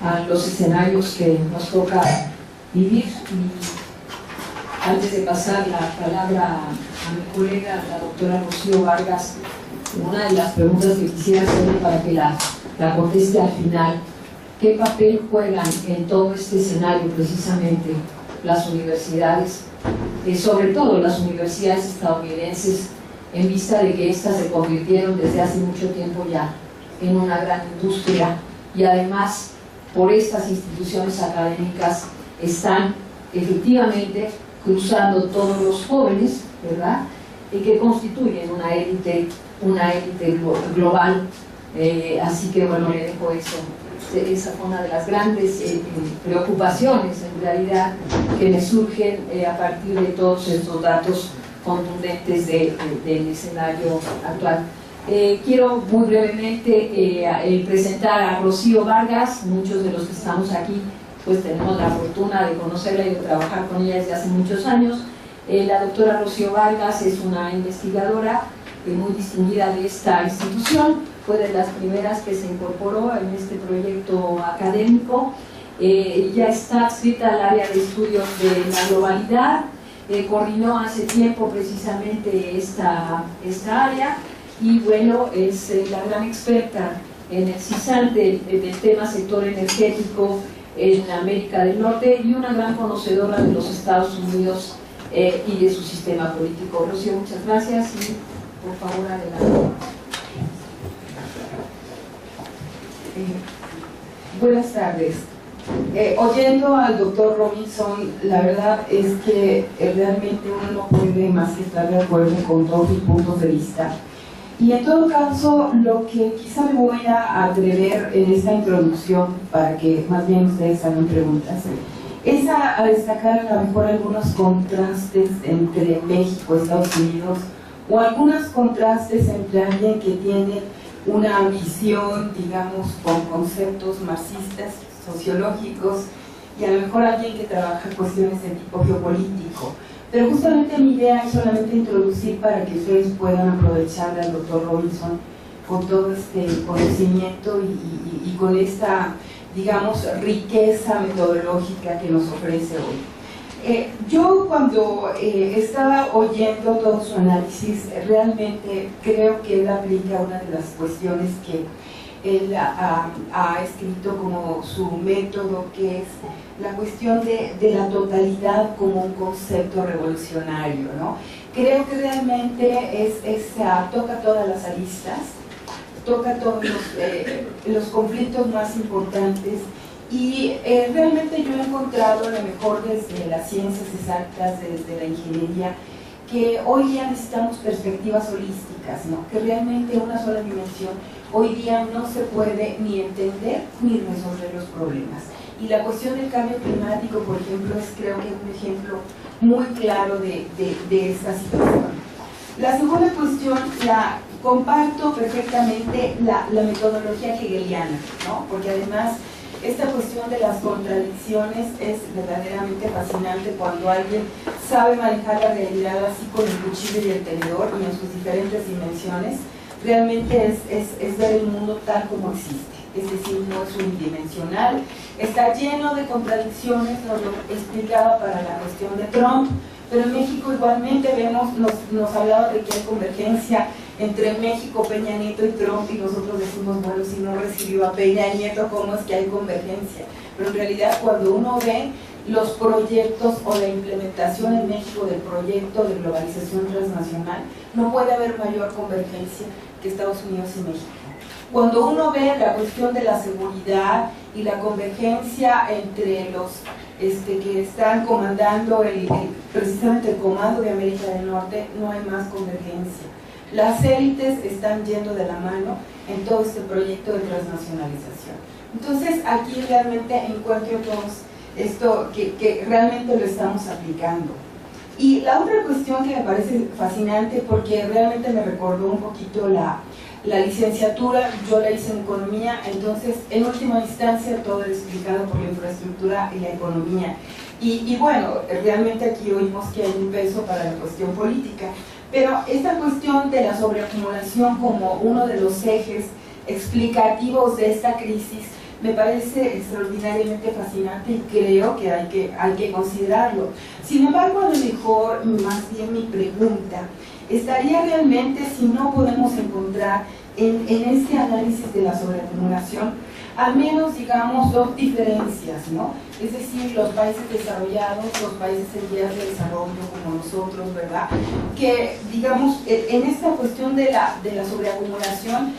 Speaker 1: a los escenarios que nos toca vivir. Y antes de pasar la palabra a mi colega, la doctora Rocío Vargas, una de las preguntas que quisiera hacerle para que la conteste al final: ¿qué papel juegan en todo este escenario precisamente las universidades, sobre todo las universidades estadounidenses, en vista de que éstas se convirtieron desde hace mucho tiempo ya en una gran industria, y además por estas instituciones académicas están efectivamente cruzando todos los jóvenes, ¿verdad?, y que constituyen una élite global? Así que bueno, le dejo eso esa fue una de las grandes preocupaciones en realidad que me surgen a partir de todos estos datos contundentes del escenario actual. Quiero muy brevemente presentar a Rocío Vargas. Muchos de los que estamos aquí pues tenemos la fortuna de conocerla y de trabajar con ella desde hace muchos años. La doctora Rocío Vargas es una investigadora muy distinguida de esta institución, fue de las primeras que se incorporó en este proyecto académico. Ya está adscrita al área de estudios de la globalidad, coordinó hace tiempo precisamente esta área y bueno, es la gran experta en el CISAN del tema sector energético en América del Norte y una gran conocedora de los Estados Unidos y de su sistema político. Rocío, muchas gracias y por favor adelante.
Speaker 3: Buenas tardes. Oyendo al doctor Robinson, la verdad es que realmente uno no puede más que estar de acuerdo con todos sus puntos de vista. Y en todo caso, lo que quizá me voy a atrever en esta introducción, para que más bien ustedes hagan preguntas, es a destacar a lo mejor algunos contrastes entre México y Estados Unidos, o algunos contrastes entre alguien que tiene una visión, digamos, con conceptos marxistas, sociológicos, y a lo mejor alguien que trabaja cuestiones de tipo geopolítico. Pero justamente mi idea es solamente introducir para que ustedes puedan aprovechar al doctor Robinson con todo este conocimiento y con esta, digamos, riqueza metodológica que nos ofrece hoy. Yo cuando estaba oyendo todo su análisis, realmente creo que él aplica una de las cuestiones que él ha escrito como su método, que es la cuestión de la totalidad como un concepto revolucionario, ¿no? Creo que realmente toca todas las aristas, toca todos los conflictos más importantes y realmente yo he encontrado, a lo mejor desde las ciencias exactas, desde la ingeniería, que hoy día necesitamos perspectivas holísticas, ¿no? Que realmente una sola dimensión hoy día no se puede ni entender ni resolver los problemas. Y la cuestión del cambio climático, por ejemplo, es creo que un ejemplo muy claro de esta situación. La segunda cuestión, la comparto perfectamente la metodología hegeliana, ¿no? Porque además esta cuestión de las contradicciones es verdaderamente fascinante cuando alguien sabe manejar la realidad así con el cuchillo y el tenedor y en sus diferentes dimensiones. Realmente es ver el mundo tal como existe, es decir, no es unidimensional, está lleno de contradicciones, nos lo explicaba para la cuestión de Trump, pero en México igualmente vemos, nos hablaba de que hay convergencia entre México, Peña Nieto y Trump, y nosotros decimos, bueno, si no recibió a Peña Nieto, ¿cómo es que hay convergencia? Pero en realidad cuando uno ve los proyectos o la implementación en México del proyecto de globalización transnacional, no puede haber mayor convergencia que Estados Unidos y México. Cuando uno ve la cuestión de la seguridad y la convergencia entre los que están comandando precisamente el comando de América del Norte, no hay más convergencia. Las élites están yendo de la mano en todo este proyecto de transnacionalización. Entonces aquí realmente encuentro todos esto que realmente lo estamos aplicando. Y la otra cuestión que me parece fascinante, porque realmente me recordó un poquito la licenciatura, yo la hice en economía, entonces en última instancia todo es explicado por la infraestructura y la economía. Y bueno, realmente aquí oímos que hay un peso para la cuestión política, pero esta cuestión de la sobreacumulación como uno de los ejes explicativos de esta crisis me parece extraordinariamente fascinante y creo que hay que considerarlo. Sin embargo, a lo mejor, más bien mi pregunta, estaría realmente si no podemos encontrar en este análisis de la sobreacumulación al menos, digamos, dos diferencias, ¿no? Es decir, los países desarrollados, los países en vías de desarrollo como nosotros, ¿verdad? Que, digamos, en esta cuestión de la sobreacumulación,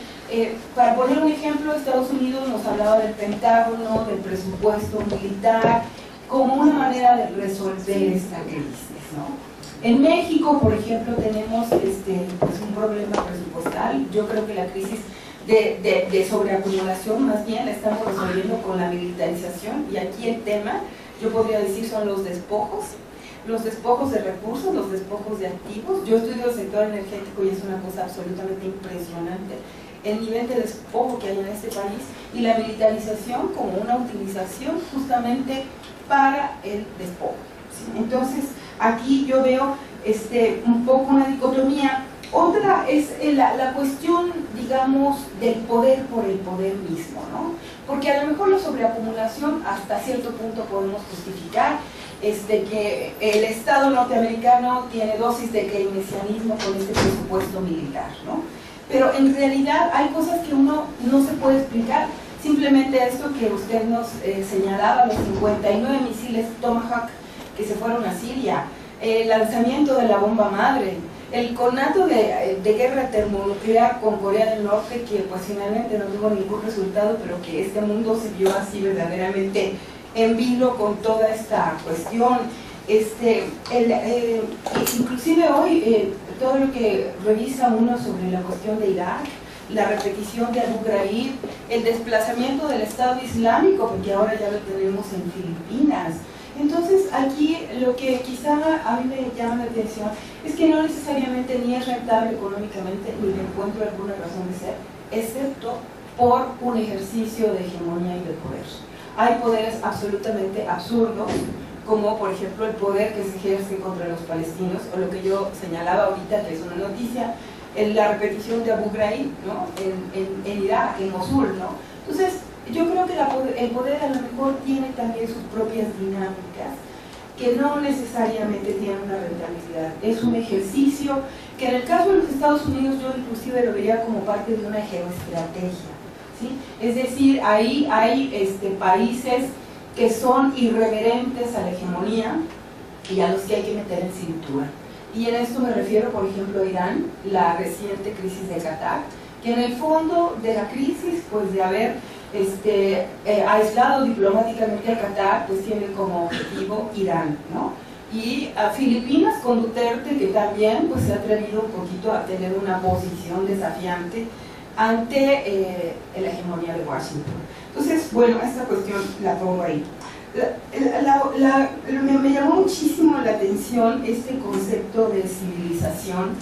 Speaker 3: para poner un ejemplo, Estados Unidos nos hablaba del Pentágono, del presupuesto militar, como una manera de resolver esta crisis, ¿no? En México, por ejemplo, tenemos pues un problema presupuestal. Yo creo que la crisis de sobreacumulación, más bien la estamos resolviendo con la militarización, y aquí el tema, yo podría decir, son los despojos de recursos, los despojos de activos. Yo estudio el sector energético y es una cosa absolutamente impresionante el nivel de despojo que hay en este país, y la militarización como una utilización justamente para el despojo, ¿sí? Entonces aquí yo veo un poco una dicotomía. Otra es la cuestión, digamos, del poder por el poder mismo, ¿no? Porque a lo mejor la sobreacumulación hasta cierto punto podemos justificar que el Estado norteamericano tiene dosis de keynesianismo con este presupuesto militar, ¿no? Pero en realidad hay cosas que uno no se puede explicar. Simplemente esto que usted nos señalaba, los 59 misiles Tomahawk que se fueron a Siria, el lanzamiento de la bomba madre, el conato de guerra termonuclear con Corea del Norte, que pues finalmente no tuvo ningún resultado, pero que este mundo se vio así verdaderamente en vilo con toda esta cuestión. Inclusive hoy todo lo que revisa uno sobre la cuestión de Irak, la repetición de Abu Ghraib, el desplazamiento del Estado Islámico, porque ahora ya lo tenemos en Filipinas. Entonces aquí lo que quizá a mí me llama la atención es que no necesariamente ni es rentable económicamente ni le encuentro alguna razón de ser, excepto por un ejercicio de hegemonía y de poder. Hay poderes absolutamente absurdos, como por ejemplo el poder que se ejerce contra los palestinos, o lo que yo señalaba ahorita, que es una noticia, la repetición de Abu Ghraib, ¿no? en Irak, en Mosul, ¿no? Entonces, yo creo que el poder a lo mejor tiene también sus propias dinámicas, que no necesariamente tienen una rentabilidad. Es un ejercicio que en el caso de los Estados Unidos yo inclusive lo vería como parte de una geoestrategia, ¿sí? Es decir, ahí hay países que son irreverentes a la hegemonía y a los que hay que meter en cintura. Y en esto me refiero, por ejemplo, a Irán, la reciente crisis de Qatar, que en el fondo de la crisis, pues de haber aislado diplomáticamente a Qatar, pues tiene como objetivo Irán, ¿no? Y a Filipinas con Duterte, que también pues se ha atrevido un poquito a tener una posición desafiante ante la hegemonía de Washington. Entonces, bueno, esta cuestión la pongo ahí. Me llamó muchísimo la atención este concepto de civilización,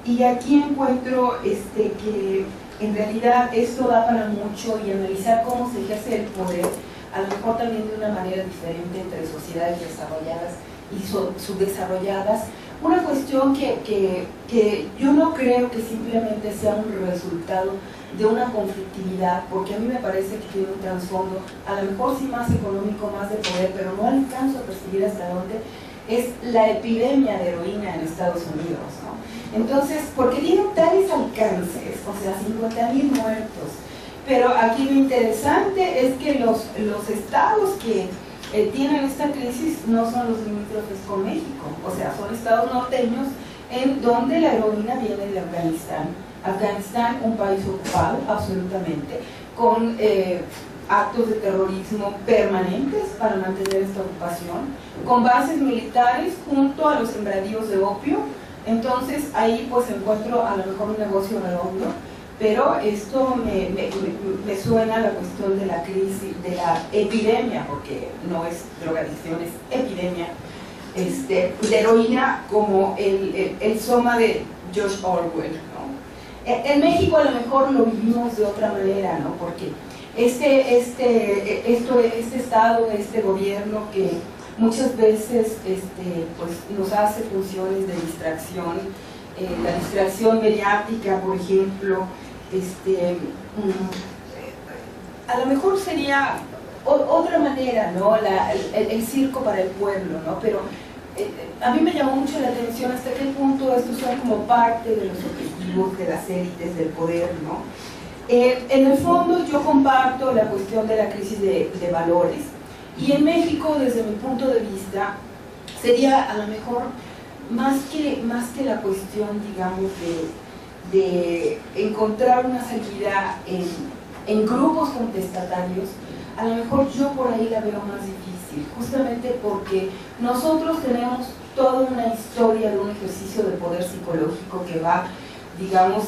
Speaker 3: y aquí encuentro que en realidad esto da para mucho, y analizar cómo se ejerce el poder, a lo mejor también de una manera diferente entre sociedades desarrolladas y subdesarrolladas. Una cuestión que yo no creo que simplemente sea un resultado de una conflictividad, porque a mí me parece que tiene un trasfondo, a lo mejor sí más económico, más de poder, pero no alcanzo a percibir hasta dónde, es la epidemia de heroína en Estados Unidos, ¿no? Entonces, porque tiene tales alcances, o sea, 50,000 muertos, pero aquí lo interesante es que los estados que tienen esta crisis no son los limítrofes con México, o sea, son estados norteños en donde la heroína viene de Afganistán. Afganistán, un país ocupado absolutamente, con actos de terrorismo permanentes para mantener esta ocupación, con bases militares junto a los sembradíos de opio. Entonces ahí pues encuentro a lo mejor un negocio redondo, pero esto me suena a la cuestión de la crisis, de la epidemia, porque no es drogadicción, es epidemia, de heroína, como el Soma de George Orwell, ¿no? En México a lo mejor lo vivimos de otra manera, ¿no? Porque este estado, este gobierno que muchas veces pues nos hace funciones de distracción, la distracción mediática, por ejemplo, a lo mejor sería otra manera, ¿no? El circo para el pueblo, ¿no? Pero a mí me llamó mucho la atención hasta qué punto estos son como parte de los objetivos de las élites del poder, ¿no? En el fondo yo comparto la cuestión de la crisis de valores, y en México, desde mi punto de vista, sería a lo mejor más que la cuestión, digamos, de encontrar una salida en grupos contestatarios. A lo mejor yo por ahí la veo más difícil, justamente porque nosotros tenemos toda una historia de un ejercicio de poder psicológico que va digamos,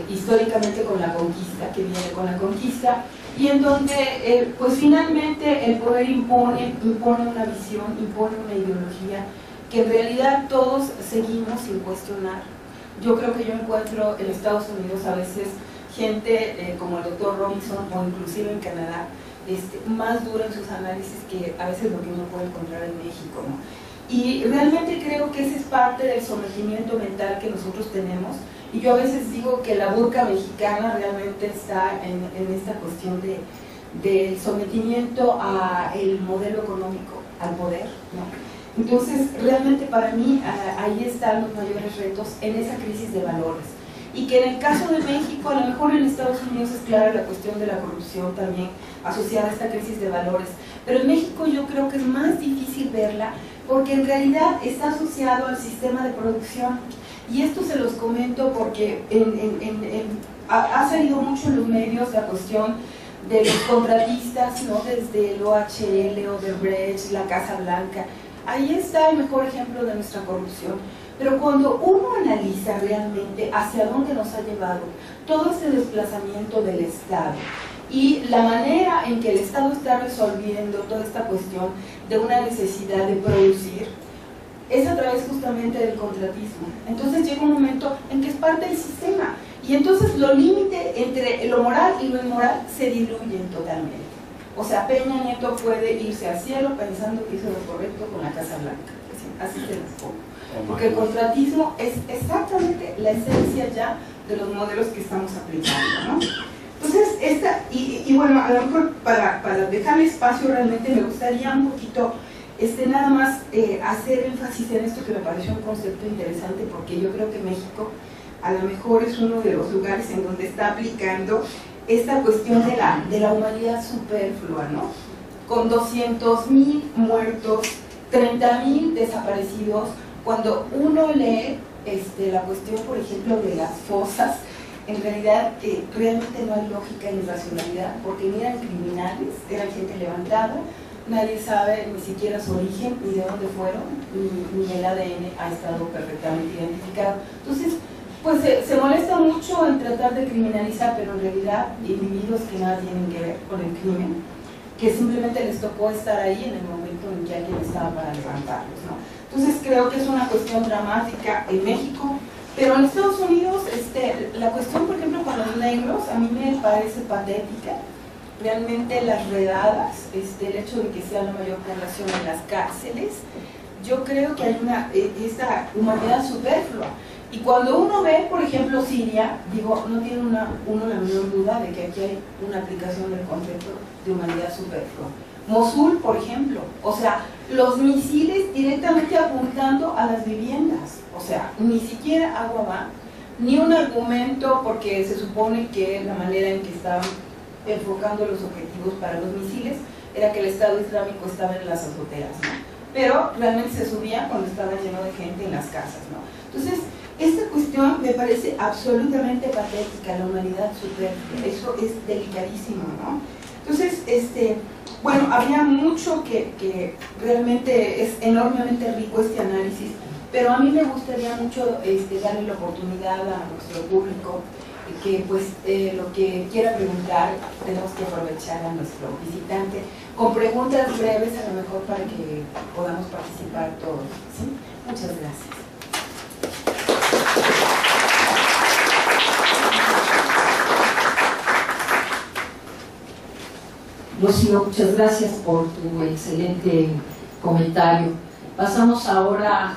Speaker 3: históricamente con la conquista, que viene con la conquista, y en donde pues finalmente el poder impone una visión, impone una ideología que en realidad todos seguimos sin cuestionar. Yo creo que yo encuentro en Estados Unidos a veces gente como el doctor Robinson, o inclusive en Canadá, más dura en sus análisis que a veces lo que uno puede encontrar en México, ¿no? Y realmente creo que ese es parte del sometimiento mental que nosotros tenemos, y yo a veces digo que la burka mexicana realmente está en esta cuestión del sometimiento al modelo económico, al poder, ¿no? Entonces, realmente para mí ahí están los mayores retos en esa crisis de valores. Y que en el caso de México, a lo mejor en Estados Unidos es clara la cuestión de la corrupción también asociada a esta crisis de valores, pero en México yo creo que es más difícil verla porque en realidad está asociado al sistema de producción. Y esto se los comento porque ha salido mucho en los medios la cuestión de los contratistas, ¿no? Desde el OHL, Odebrecht, la Casa Blanca. Ahí está el mejor ejemplo de nuestra corrupción. Pero cuando uno analiza realmente hacia dónde nos ha llevado todo este desplazamiento del Estado y la manera en que el Estado está resolviendo toda esta cuestión de una necesidad de producir, es a través justamente del contratismo. Entonces llega un momento en que es parte del sistema, y entonces los límites entre lo moral y lo inmoral se diluyen totalmente. O sea, Peña Nieto puede irse al cielo pensando que hizo lo correcto con la Casa Blanca, así se los pongo. Porque el contratismo es exactamente la esencia ya de los modelos que estamos aplicando, ¿no? Entonces, y bueno, a lo mejor para dejarle espacio realmente me gustaría un poquito nada más hacer énfasis en esto que me pareció un concepto interesante, porque yo creo que México a lo mejor es uno de los lugares en donde está aplicando esta cuestión de la humanidad superflua, ¿no? Con 200,000 muertos, 30,000 desaparecidos. Cuando uno lee la cuestión, por ejemplo, de las fosas, en realidad realmente no hay lógica ni racionalidad, porque ni eran criminales, eran gente levantada, nadie sabe ni siquiera su origen, ni de dónde fueron, ni el ADN ha estado perfectamente identificado. Entonces, pues se molesta mucho en tratar de criminalizar, pero en realidad individuos que nada tienen que ver con el crimen, que simplemente les tocó estar ahí en el momento en que alguien estaba para levantarlos, ¿no? Entonces creo que es una cuestión dramática en México, pero en Estados Unidos la cuestión, por ejemplo, con los negros, a mí me parece patética. Realmente las redadas, el hecho de que sea la mayor población en las cárceles, yo creo que hay esta humanidad superflua. Y cuando uno ve, por ejemplo, Siria, digo, no tiene uno la menor duda de que aquí hay una aplicación del concepto de humanidad superflua. Mosul, por ejemplo, o sea, los misiles directamente apuntando a las viviendas, o sea, ni siquiera agua va, ni un argumento, porque se supone que la manera en que estaban enfocando los objetivos para los misiles era que el Estado Islámico estaba en las azoteas, ¿no? Pero realmente se subía cuando estaba lleno de gente en las casas, ¿no? Entonces, esta cuestión me parece absolutamente patética, la humanidad superflua, eso es delicadísimo, ¿no? Entonces, bueno, había mucho que realmente es enormemente rico este análisis, pero a mí me gustaría mucho darle la oportunidad a nuestro público que pues lo que quiera preguntar tenemos que aprovechar a nuestro visitante con preguntas breves a lo mejor para que podamos participar todos, ¿sí? Muchas gracias.
Speaker 1: Rocío, muchas gracias por tu excelente comentario. Pasamos ahora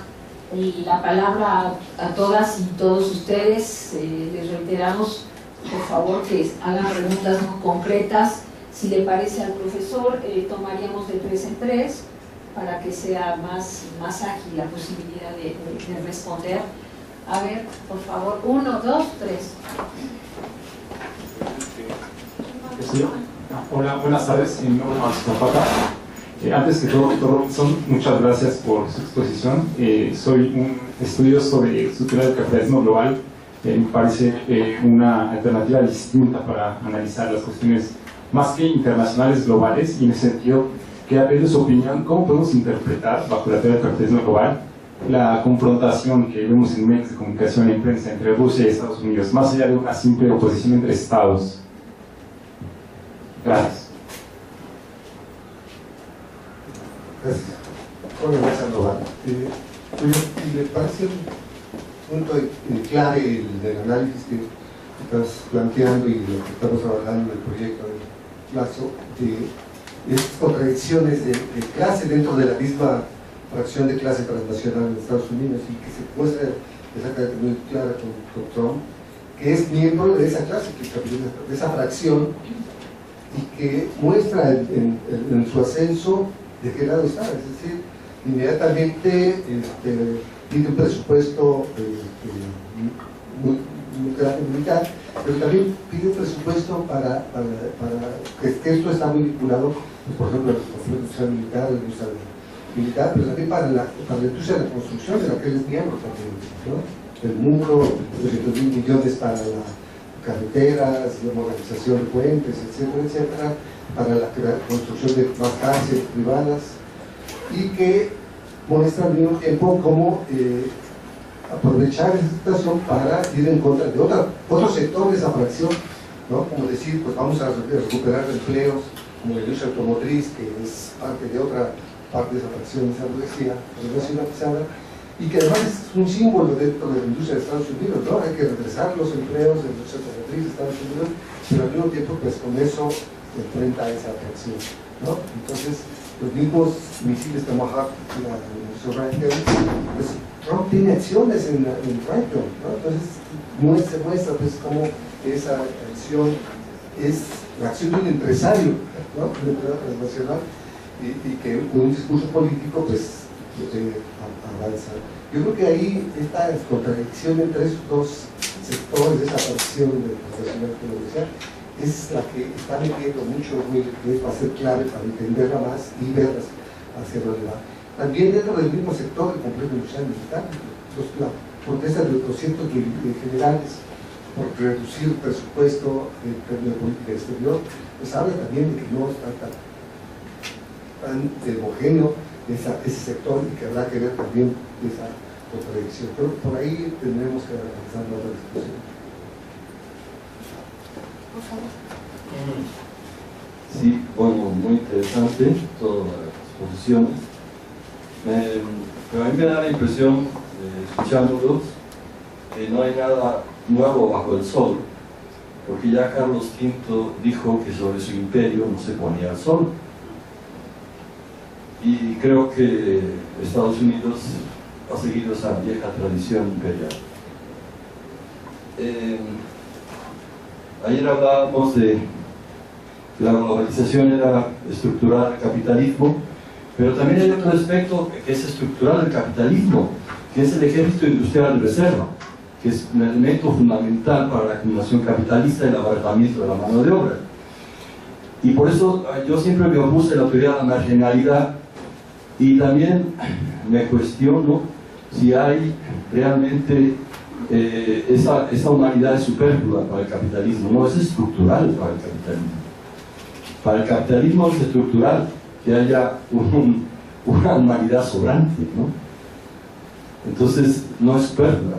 Speaker 1: la palabra a todas y todos ustedes. Les reiteramos, por favor, que hagan preguntas muy concretas. Si le parece al profesor, tomaríamos de 3 en 3 para que sea más ágil la posibilidad de responder. A ver, por favor, 1, 2, 3.
Speaker 4: Sí. Hola, buenas tardes. Mi nombre es Zapata. Antes que todo, doctor Robinson, muchas gracias por su exposición. Soy un estudioso de su teoría del capitalismo global. Me parece una alternativa distinta para analizar las cuestiones más que internacionales, globales, y en ese sentido quería pedir su opinión. ¿Cómo podemos interpretar, bajo la teoría del capitalismo global, la confrontación que vemos en medios de comunicación y prensa entre Rusia y Estados Unidos, más allá de una simple oposición entre estados. Gracias.
Speaker 5: Gracias. Jorge Sandoval. Me parece un punto clave el del análisis que estás planteando y lo que estamos hablando del proyecto del plazo, de estas contradicciones de clase dentro de la misma fracción de clase transnacional en Estados Unidos, y que se muestra exactamente muy clara con Trump, que es miembro de esa clase, de esa fracción, y que muestra en su ascenso de qué lado está. Es decir, inmediatamente pide un presupuesto muy grande militar, pero también pide un presupuesto para que esto está muy vinculado, pues, por ejemplo, a la industria militar, pero también para la industria de la construcción, de la que él es miembro también, ¿no? El muro, 200.000 millones para las carreteras, la modernización de puentes, etcétera, etcétera, para la construcción de más cárceles privadas, y que muestra al mismo tiempo cómo aprovechar esa situación para ir en contra de otro sector de esa fracción, ¿no? Como decir, pues vamos a recuperar empleos como la industria automotriz, que es parte de otra parte de esa fracción, esa burguesía nacionalizada, y que además es un símbolo dentro de la industria de Estados Unidos, ¿no? Hay que regresar los empleos de la industria automotriz de Estados Unidos, pero al mismo tiempo, pues con eso se enfrenta a esa fracción, ¿no? Entonces, los mismos misiles Tomahawk, la Ryan, pues Trump tiene acciones en Ryan, ¿no? Entonces, se muestra pues cómo esa acción es la acción de un empresario, ¿no? Un empresario transnacional, y que con un discurso político pues avanza. Yo creo que ahí esta contradicción entre esos dos sectores de esa fracción de profesional que lo decía es la que está metiendo mucho ruido, que va a ser clave para entenderla más y verla hacia dónde va. También dentro del mismo sector del complejo industrial militar, la protesta de los cientos de generales por reducir el presupuesto en términos de política exterior, pues habla también de que no está tan homogéneo ese sector, y que habrá que ver también esa contradicción. Pero por ahí tendremos que avanzar la discusión.
Speaker 6: Por favor.
Speaker 7: Sí, bueno, muy interesante todas las exposiciones. Pero a mí me da la impresión, escuchándolos, que no hay nada nuevo bajo el sol, porque ya Carlos V dijo que sobre su imperio no se ponía el sol. Y creo que Estados Unidos ha seguido esa vieja tradición imperial. Ayer hablábamos de que la globalización era estructural el capitalismo, pero también hay otro aspecto que es estructural el capitalismo, que es el ejército industrial de reserva, que es un elemento fundamental para la acumulación capitalista y el abaratamiento de la mano de obra. Y por eso yo siempre me opuse a la teoría de la marginalidad, y también me cuestiono si hay realmente esa humanidad es superflua para el capitalismo. No, es estructural para el capitalismo. Para el capitalismo es estructural que haya una humanidad sobrante, ¿no? Entonces no es superflua.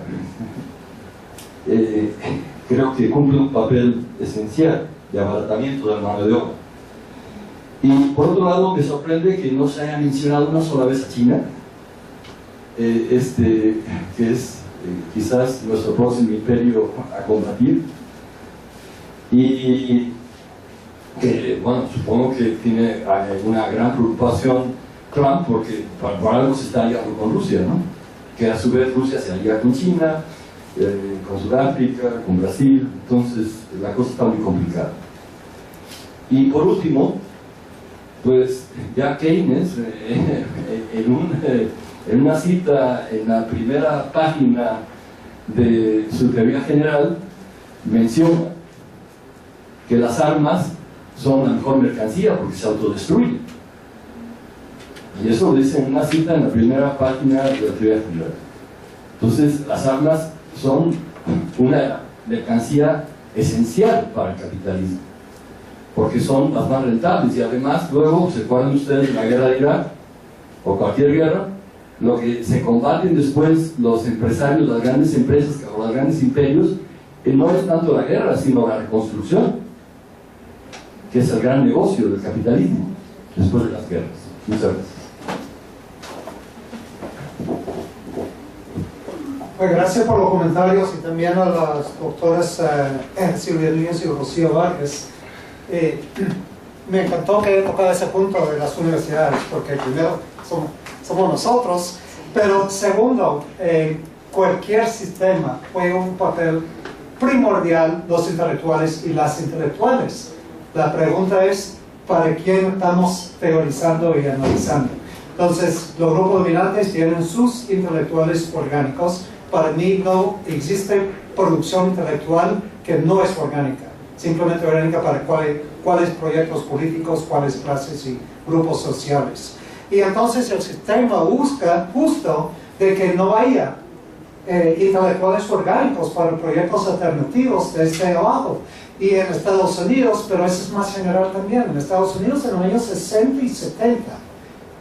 Speaker 7: Creo que cumple un papel esencial de abaratamiento de la mano de obra. Y por otro lado, me sorprende que no se haya mencionado una sola vez a China, que es quizás nuestro próximo imperio a combatir, y que, bueno, supongo que tiene una gran preocupación Trump, porque por algo se está aliando con Rusia, ¿no? Que a su vez Rusia se alía con China, con Sudáfrica, con Brasil. Entonces la cosa está muy complicada. Y por último, pues ya Keynes, en una cita en la primera página de su teoría general, menciona que las armas son la mejor mercancía porque se autodestruyen. Y eso lo dice en una cita en la primera página de la teoría general. Entonces, las armas son una mercancía esencial para el capitalismo, porque son las más rentables, y además luego, ¿se acuerdan ustedes de la guerra de Irak? O cualquier guerra, Lo que se combaten después los empresarios, las grandes empresas o los grandes imperios, no es tanto la guerra, sino la reconstrucción, que es el gran negocio del capitalismo después de las guerras. Muchas gracias.
Speaker 2: Pues gracias por los comentarios y también a las doctoras Silvia Núñez y Rocío Vargas. Me encantó que haya tocado ese punto de las universidades, porque primero somos nosotros, pero segundo, cualquier sistema juega un papel primordial, los intelectuales y las intelectuales. La pregunta es, ¿para quién estamos teorizando y analizando? Entonces, los grupos dominantes tienen sus intelectuales orgánicos. Para mí no existe producción intelectual que no es orgánica, simplemente orgánica para cuáles proyectos políticos, cuáles clases y grupos sociales. Y entonces el sistema busca justo de que no haya intelectuales orgánicos para proyectos alternativos desde abajo. Y en Estados Unidos, pero eso es más general también, en Estados Unidos en los años 60 y 70,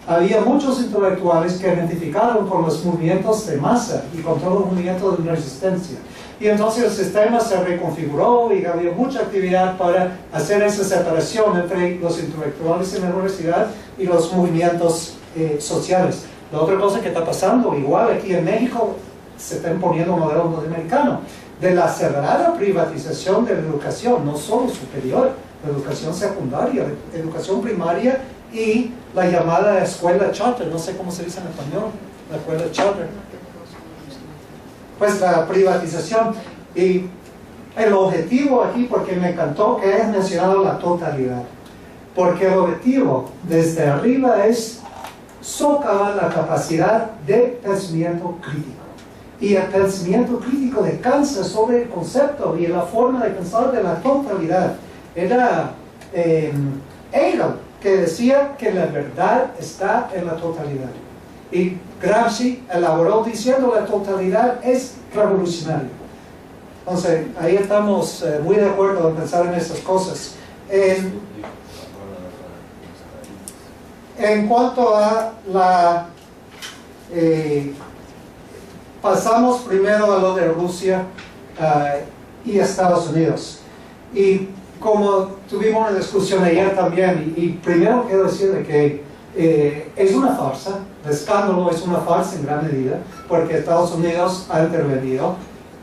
Speaker 2: había muchos intelectuales que identificaron con los movimientos de masa y con todos los movimientos de resistencia. Y entonces el sistema se reconfiguró y había mucha actividad para hacer esa separación entre los intelectuales en la universidad y los movimientos sociales. La otra cosa que está pasando, igual aquí en México, se está imponiendo un modelo norteamericano de la acelerada privatización de la educación, no solo superior, la educación secundaria, la educación primaria y la llamada escuela charter, no sé cómo se dice en español, la escuela charter. Pues la privatización. Y el objetivo aquí, porque me encantó que hayas mencionado la totalidad, porque el objetivo desde arriba es socavar la capacidad de pensamiento crítico. Y el pensamiento crítico descansa sobre el concepto y la forma de pensar de la totalidad. Era Hegel que decía que la verdad está en la totalidad. Y Gramsci elaboró diciendo la totalidad es revolucionaria. Entonces, ahí estamos muy de acuerdo en pensar en esas cosas. En cuanto a la... pasamos primero a lo de Rusia y Estados Unidos. Y como tuvimos una discusión ayer también, y primero quiero decirle que es una farsa, el escándalo es una farsa en gran medida, porque Estados Unidos ha intervenido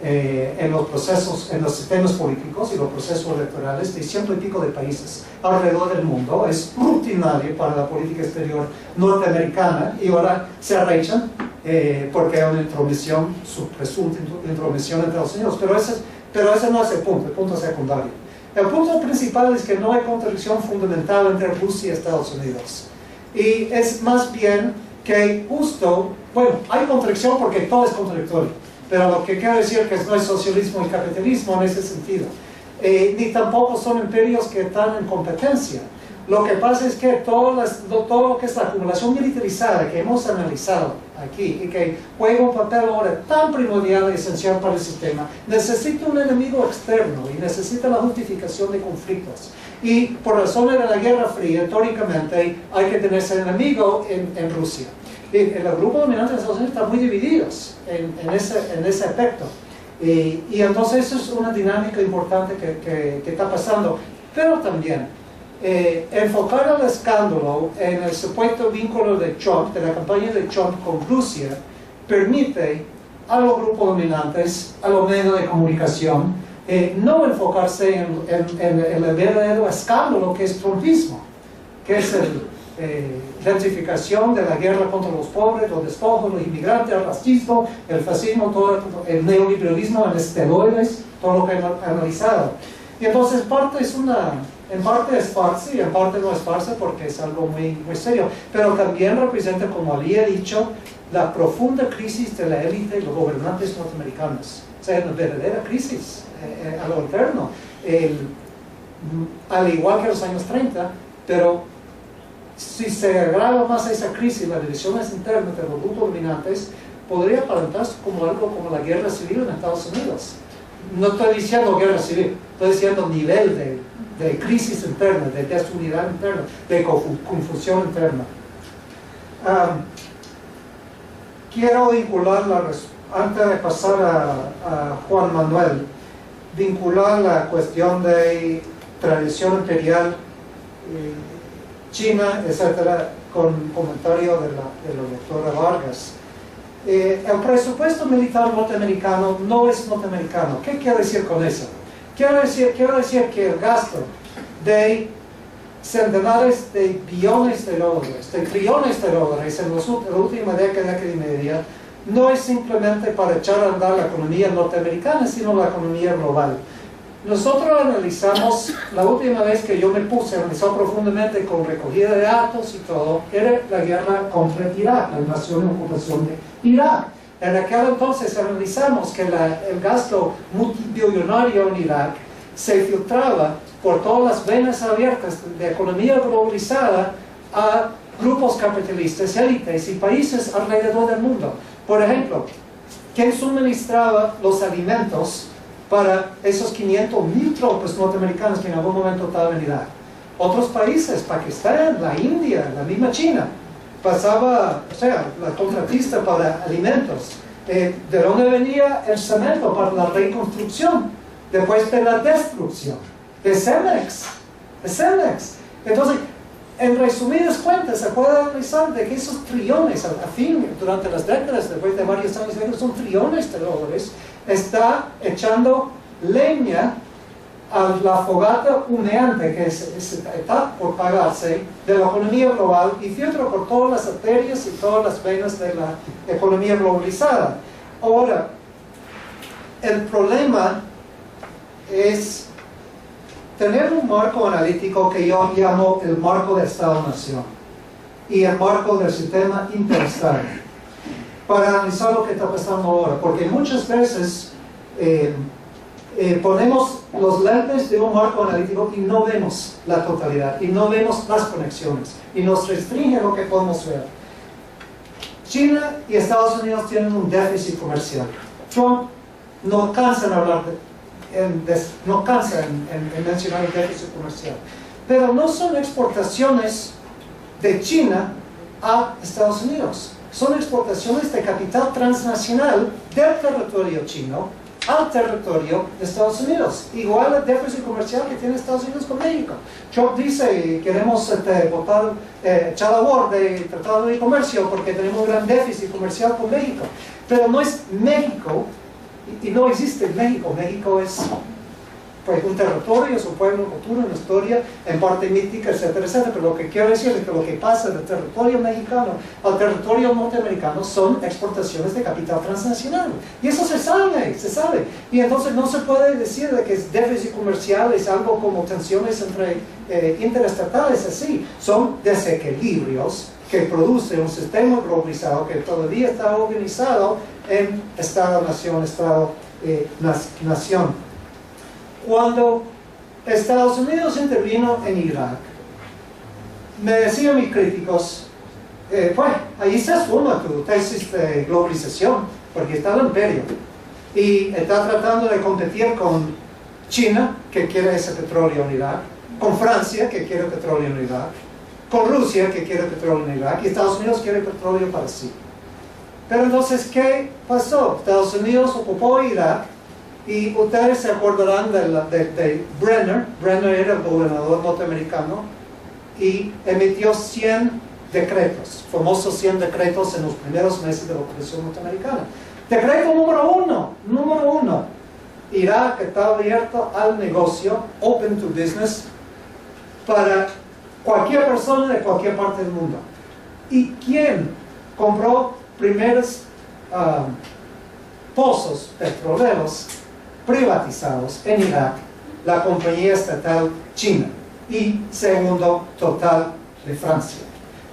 Speaker 2: en los procesos, en los sistemas políticos y los procesos electorales de 100 y pico de países alrededor del mundo. Es rutinario para la política exterior norteamericana y ahora se arrechan porque hay una intromisión, su presunta intromisión en Estados Unidos. Pero ese no es el punto secundario. El punto principal es que no hay contradicción fundamental entre Rusia y Estados Unidos. Y es más bien que justo, bueno, hay contradicción porque todo es contradictorio, pero lo que quiero decir es que no es socialismo y capitalismo en ese sentido. Ni tampoco son imperios que están en competencia. Lo que pasa es que todo lo que es la acumulación militarizada que hemos analizado aquí y que juega un papel ahora tan primordial y esencial para el sistema, necesita un enemigo externo y necesita la justificación de conflictos. Y por razones de la Guerra Fría, teóricamente, hay que tener ese enemigo en Rusia. Y el grupo dominante de Estados Unidos está muy divididos en ese aspecto. Y entonces eso es una dinámica importante que está pasando. Pero también, enfocar el escándalo en el supuesto vínculo de Trump, de la campaña de Trump con Rusia, permite a los grupos dominantes, a los medios de comunicación, no enfocarse en el verdadero escándalo que es trumpismo, que es la identificación de la guerra contra los pobres, los despojos, los inmigrantes, el racismo, el fascismo, todo el neoliberalismo en esteroides, todo lo que he analizado. Y entonces en parte es farsa y en parte no es farsa porque es algo muy, muy serio, pero también representa, como había dicho, la profunda crisis de la élite y los gobernantes norteamericanos. O sea, una verdadera crisis a lo interno, al igual que en los años 30, pero si se agrava más esa crisis, las divisiones internas de los grupos dominantes, podría aparentarse como algo como la guerra civil en Estados Unidos. No estoy diciendo guerra civil, estoy diciendo nivel de crisis interna, de desunidad interna, de confusión interna. quiero vincular, antes de pasar a Juan Manuel, vincular la cuestión de tradición imperial china, etcétera, con un comentario de la doctora Vargas. El presupuesto militar norteamericano no es norteamericano. ¿Qué quiero decir con eso? Quiero decir que el gasto de centenares de billones de dólares, de trillones de dólares en la última década y media, no es simplemente para echar a andar la economía norteamericana, sino la economía global. Nosotros analizamos, la última vez que yo me puse a analizar profundamente con recogida de datos y todo, era la guerra contra Irak, la invasión y ocupación de Irak. En aquel entonces analizamos que el gasto multibillonario en Irak se filtraba por todas las venas abiertas de economía globalizada a grupos capitalistas, élites y países alrededor del mundo. Por ejemplo, ¿quién suministraba los alimentos para esos 500,000 tropas norteamericanas que en algún momento estaban en Irak? Otros países, Pakistán, la India, la misma China. Pasaba, o sea, la contratista para alimentos. ¿De dónde venía el cemento para la reconstrucción después de la destrucción? De Cemex. Entonces, en resumidas cuentas, se puede analizar de que esos trillones, a fin, durante las décadas, después de varios años, son trillones de dólares, está echando leña a la fogata humeante que está por pagarse de la economía global y filtra por todas las arterias y todas las venas de la economía globalizada. Ahora, el problema es tener un marco analítico que yo llamo el marco de Estado-Nación y el marco del sistema interestado para analizar lo que está pasando ahora, porque muchas veces ponemos los lentes de un marco analítico y no vemos la totalidad y no vemos las conexiones y nos restringe lo que podemos ver. China y Estados Unidos tienen un déficit comercial. Trump no cansa en hablar no cansa en mencionar el déficit comercial, pero no son exportaciones de China a Estados Unidos, son exportaciones de capital transnacional del territorio chino al territorio de Estados Unidos, igual al déficit comercial que tiene Estados Unidos con México. Trump dice queremos echar a bordo del Tratado de Comercio porque tenemos un gran déficit comercial con México, pero no es México. Y no existe México. México es pues, un territorio, es un pueblo, una cultura, una historia, en parte mítica, etcétera, etcétera. Pero lo que quiero decir es que lo que pasa del territorio mexicano al territorio norteamericano son exportaciones de capital transnacional. Y eso se sabe. Y entonces no se puede decir de que es déficit comercial, es algo como tensiones entre interestatales, así. Son desequilibrios que produce un sistema globalizado que todavía está organizado en Estado-Nación, Estado-Nación. Cuando Estados Unidos intervino en Irak, me decían mis críticos, pues ahí se suma tu tesis de globalización, porque está el imperio, y está tratando de competir con China, que quiere ese petróleo en Irak, con Francia, que quiere petróleo en Irak, con Rusia, que quiere petróleo en Irak, y Estados Unidos quiere petróleo para sí. Pero entonces, ¿qué pasó? Estados Unidos ocupó Irak, y ustedes se acordarán de Brenner. Brenner era el gobernador norteamericano, y emitió 100 decretos, famosos 100 decretos en los primeros meses de la ocupación norteamericana. Decreto número uno, Irak está abierto al negocio, open to business, para cualquier persona de cualquier parte del mundo. ¿Y quién compró primeros pozos petroleros privatizados en Irak? La compañía estatal china. Y segundo, Total de Francia.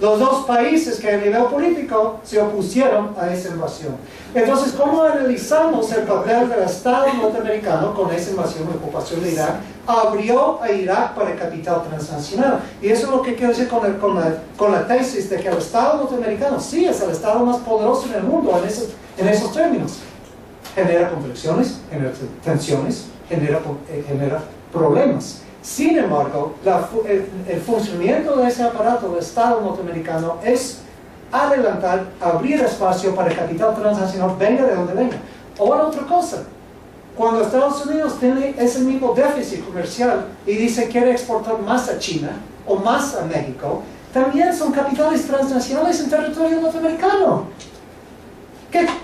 Speaker 2: Los dos países que a nivel político se opusieron a esa invasión. Entonces, ¿cómo analizamos el papel del Estado norteamericano con esa invasión y ocupación de Irak? Abrió a Irak para capital transnacional. Y eso es lo que quiero decir con la tesis de que el Estado norteamericano sí es el Estado más poderoso en el mundo en esos términos. Genera conflicciones, genera tensiones, genera problemas. Sin embargo, el funcionamiento de ese aparato del Estado norteamericano es adelantar, abrir espacio para el capital transnacional, venga de donde venga. Ahora otra cosa, cuando Estados Unidos tiene ese mismo déficit comercial y dice que quiere exportar más a China o más a México, también son capitales transnacionales en territorio norteamericano.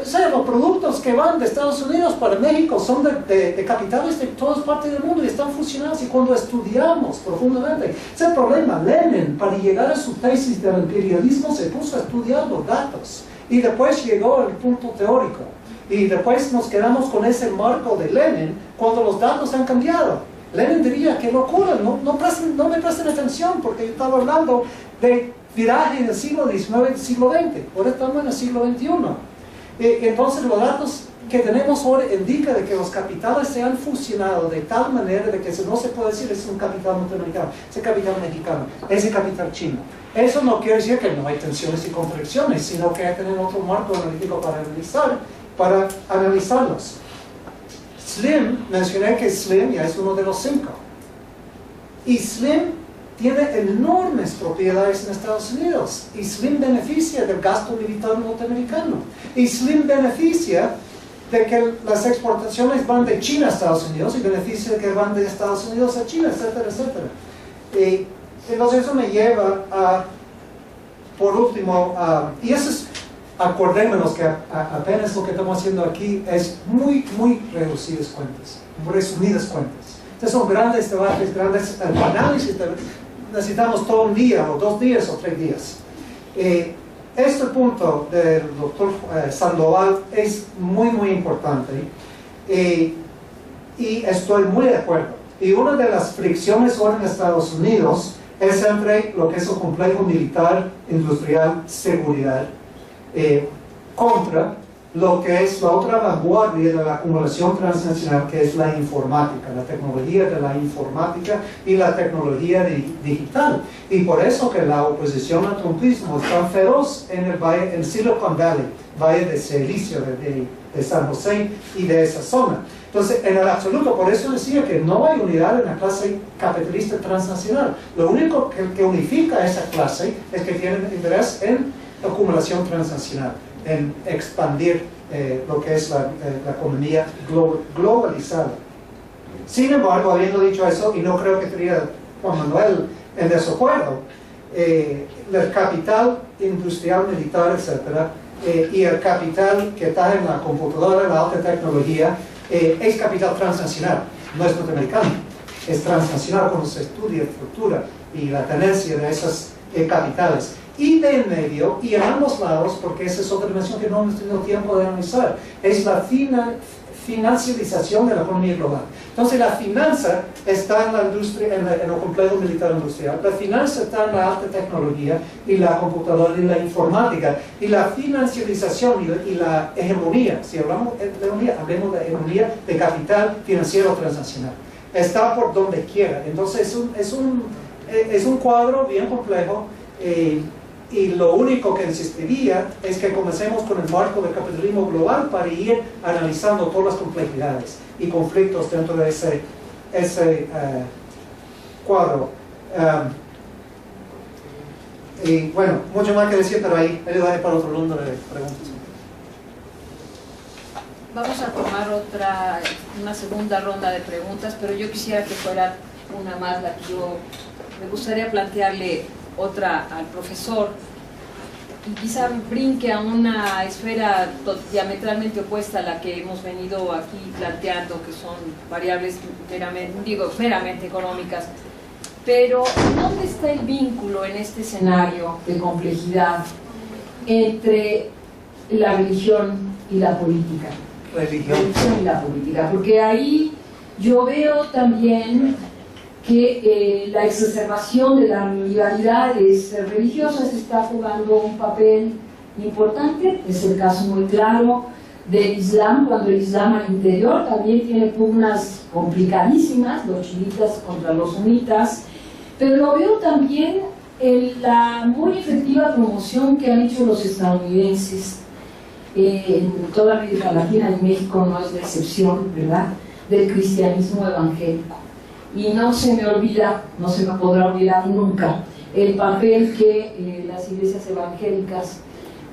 Speaker 2: O sea, los productos que van de Estados Unidos para México son de capitales de todas partes del mundo y están fusionados. Y cuando estudiamos profundamente ese problema, Lenin, para llegar a su tesis del imperialismo, se puso a estudiar los datos y después llegó al punto teórico. Y después nos quedamos con ese marco de Lenin cuando los datos han cambiado. Lenin diría, qué locura, no me presten atención porque yo estaba hablando de viraje del siglo XIX y siglo XX. Ahora estamos en el siglo XXI. Entonces los datos que tenemos ahora indican de que los capitales se han fusionado de tal manera de que no se puede decir es un capital norteamericano, es capital mexicano, es capital chino. Eso no quiere decir que no hay tensiones y contradicciones, sino que hay que tener otro marco analítico para analizarlos. Slim, mencioné que Slim ya es uno de los 5. Y Slim tiene enormes propiedades en Estados Unidos. Y Slim beneficia del gasto militar norteamericano. Y Slim beneficia de que las exportaciones van de China a Estados Unidos y beneficia de que van de Estados Unidos a China, etcétera, etcétera. Entonces eso me lleva a, por último, y eso es, acordémonos que apenas lo que estamos haciendo aquí es muy reducidas cuentas, resumidas cuentas. Entonces son grandes debates, grandes análisis, necesitamos todo un día, o 2 días, o 3 días. Este punto del doctor Sandoval es muy importante y estoy muy de acuerdo. Y una de las fricciones ahora en Estados Unidos es entre lo que es el complejo militar, industrial, seguridad, contra lo que es la otra vanguardia de la acumulación transnacional, que es la informática, la tecnología de la informática y la tecnología digital. Y por eso que la oposición al trumpismo es tan feroz en Silicon Valley, Valle de Silicio, de San José y de esa zona. Entonces, en el absoluto, por eso decía que no hay unidad en la clase capitalista transnacional. Lo único que unifica a esa clase es que tienen interés en la acumulación transnacional, en expandir lo que es la economía globalizada. Sin embargo, habiendo dicho eso, y no creo que estaría Juan Manuel en desacuerdo, el capital industrial, militar, etc., y el capital que está en la computadora, la alta tecnología, es capital transnacional, no es norteamericano, es transnacional cuando se estudia la estructura y la tenencia de esos capitales. Y de en medio, y en ambos lados, porque esa es otra dimensión que no hemos tenido tiempo de analizar, es la financiarización de la economía global. Entonces la finanza está en la industria, en el complejo militar industrial, la finanza está en la alta tecnología y la computadora y la informática, y la financiarización y la hegemonía, si hablamos de hegemonía, hablemos de hegemonía de capital financiero transnacional. Está por donde quiera. Entonces es un cuadro bien complejo. Y lo único que insistiría es que comencemos con el marco del capitalismo global para ir analizando todas las complejidades y conflictos dentro de ese cuadro. Y bueno, mucho más que decir, pero ahí le daré para otro ronda de preguntas.
Speaker 1: Vamos a tomar una segunda ronda de preguntas, pero yo quisiera que fuera una más la que yo me gustaría plantearle otra al profesor, y quizá brinque a una esfera diametralmente opuesta a la que hemos venido aquí planteando, que son variables meramente económicas. Pero ¿dónde está el vínculo en este escenario de complejidad entre la religión y la política? Religión y la política, porque ahí yo veo también que la exacerbación de las rivalidades religiosas está jugando un papel importante. Es el caso muy claro del Islam, cuando el Islam al interior también tiene pugnas complicadísimas, los chiitas contra los sunitas, pero lo veo también en la muy efectiva promoción que han hecho los estadounidenses en toda América Latina, y México no es la excepción, ¿verdad?, del cristianismo evangélico. Y no se me olvida, no se me podrá olvidar nunca, el papel que las iglesias evangélicas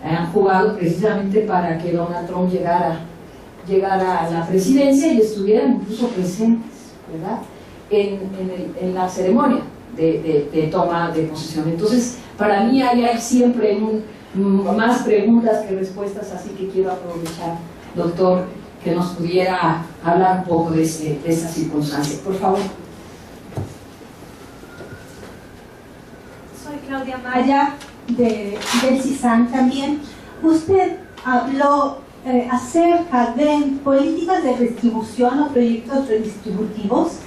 Speaker 1: han jugado precisamente para que Donald Trump llegara a la presidencia y estuvieran incluso presentes, ¿verdad?, en la ceremonia de toma de posesión. Entonces, para mí hay siempre más preguntas que respuestas, así que quiero aprovechar, doctor, que nos pudiera hablar un poco de esa circunstancia. Por favor.
Speaker 6: Soy Claudia Maya, del CISAN también. Usted habló acerca de políticas de redistribución o proyectos redistributivos.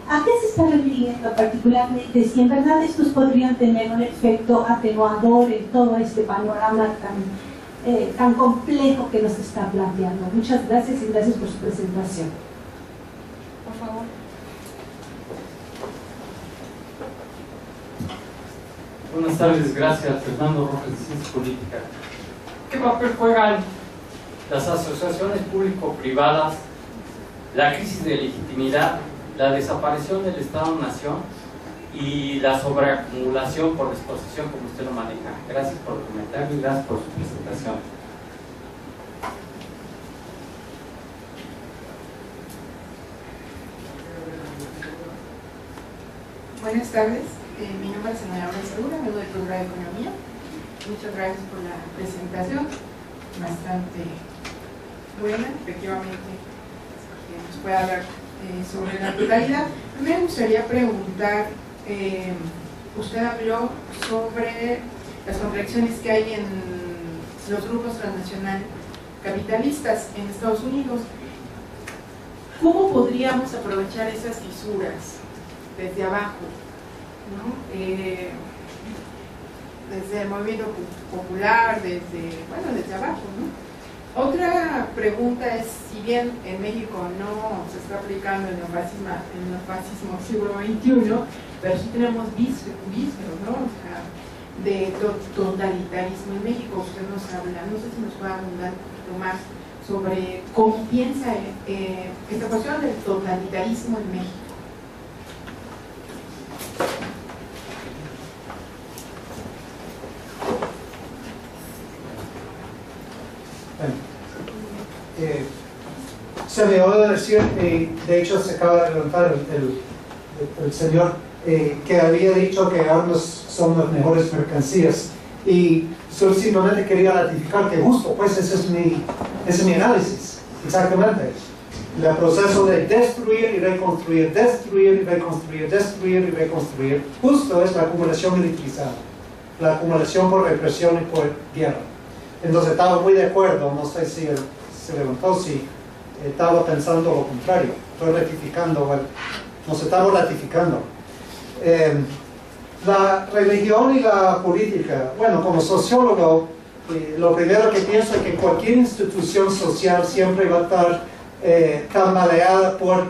Speaker 6: ¿A qué se está refiriendo particularmente? Si en verdad estos podrían tener un efecto atenuador en todo este panorama tan complejo que nos está planteando. Muchas gracias y gracias por su presentación.
Speaker 1: Por favor.
Speaker 8: Buenas tardes, gracias. Fernando Rojas, de Ciencia Política. ¿Qué papel juegan las asociaciones público-privadas, la crisis de legitimidad, la desaparición del Estado-Nación y la sobreacumulación por disposición, como usted lo maneja? Gracias por el comentario y gracias por su presentación.
Speaker 9: Buenas tardes, mi nombre es Ana Laura Segura, vengo del programa de Economía. Muchas gracias por la presentación, bastante buena, efectivamente, que nos puede hablar sobre la pluralidad. Me gustaría preguntar, usted habló sobre las contradicciones que hay en los grupos transnacionales capitalistas en Estados Unidos. ¿Cómo podríamos aprovechar esas fisuras desde abajo, ¿no? Desde el movimiento popular, desde abajo, ¿no? Otra pregunta es, si bien en México no se está aplicando el neofascismo siglo XXI, pero sí tenemos vísperos, ¿no? O sea, de totalitarismo en México. Usted nos habla, no sé si nos puede abundar un poquito más sobre cómo piensa esta cuestión del totalitarismo en México.
Speaker 2: Se me oyó decir, de hecho se acaba de levantar el señor, que había dicho que armas son las mejores mercancías, y solo simplemente quería ratificar que justo, pues ese es mi análisis, exactamente. El proceso de destruir y reconstruir, destruir y reconstruir, destruir y reconstruir, justo es la acumulación militarizada, la acumulación por represión y por guerra. Entonces estaba muy de acuerdo, no sé si se levantó, si estaba pensando lo contrario, estoy ratificando, bueno, nos estamos ratificando. La religión y la política, bueno, como sociólogo, lo primero que pienso es que cualquier institución social siempre va a estar tambaleada por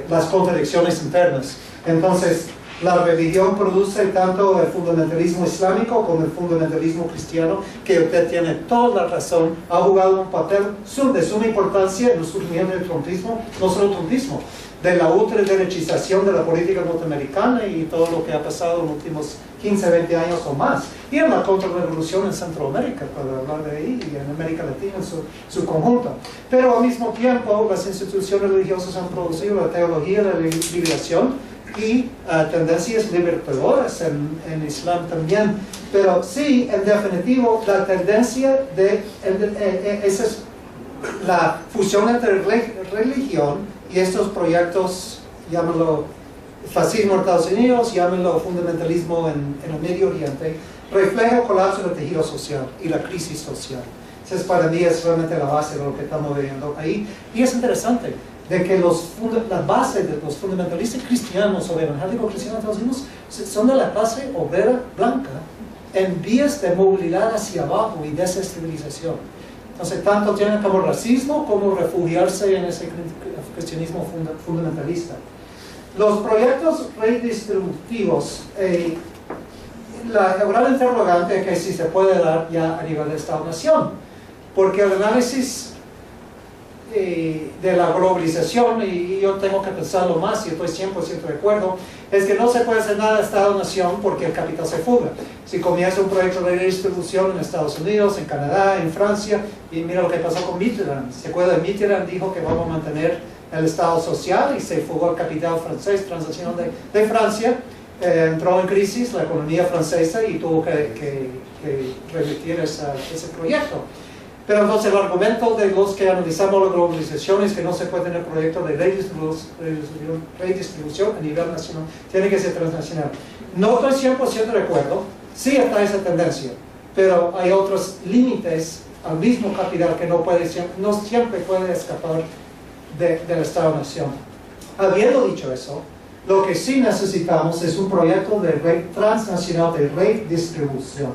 Speaker 2: las contradicciones internas. Entonces, la religión produce tanto el fundamentalismo islámico como el fundamentalismo cristiano, que usted tiene toda la razón, ha jugado un papel de suma importancia en el surgimiento del trumpismo, no solo el trumpismo, de la ultraderechización de la política norteamericana y todo lo que ha pasado en los últimos 15, 20 años o más, y en la contrarrevolución en Centroamérica, para hablar de ahí, y en América Latina en su conjunto. Pero al mismo tiempo, las instituciones religiosas han producido la teología de la liberación y tendencias libertadoras en Islam también. Pero sí, en definitivo, la tendencia esa es la fusión entre religión y estos proyectos, llámenlo fascismo en Estados Unidos, llámenlo fundamentalismo en el Medio Oriente, refleja el colapso del tejido social y la crisis social. Entonces, para mí es realmente la base de lo que estamos viendo ahí. Y es interesante de que la base de los fundamentalistas cristianos o evangélicos cristianos de Estados Unidos son de la clase obrera blanca en vías de movilidad hacia abajo y desestabilización. Entonces, tanto tienen como racismo como refugiarse en ese cristianismo fundamentalista. Los proyectos redistributivos, el gran interrogante es que si se puede dar ya a nivel de Estado-Nación, porque el análisis de la globalización, y yo tengo que pensarlo más y estoy 100% de acuerdo, es que no se puede hacer nada de Estado-Nación porque el capital se fuga. Si comienza un proyecto de redistribución en Estados Unidos, en Canadá, en Francia, y mira lo que pasó con Mitterrand. ¿Se acuerda? Mitterrand dijo que vamos a mantener el Estado social y se fugó el capital francés transnacional de Francia. Entró en crisis la economía francesa y tuvo que revertir ese proyecto. Pero entonces el argumento de los que analizamos la globalización es que no se puede tener proyectos de redistribución a nivel nacional, tiene que ser transnacional. No estoy 100% de acuerdo, sí está esa tendencia, pero hay otros límites al mismo capital que no siempre puede escapar del Estado-Nación. Habiendo dicho eso, lo que sí necesitamos es un proyecto de transnacional de redistribución.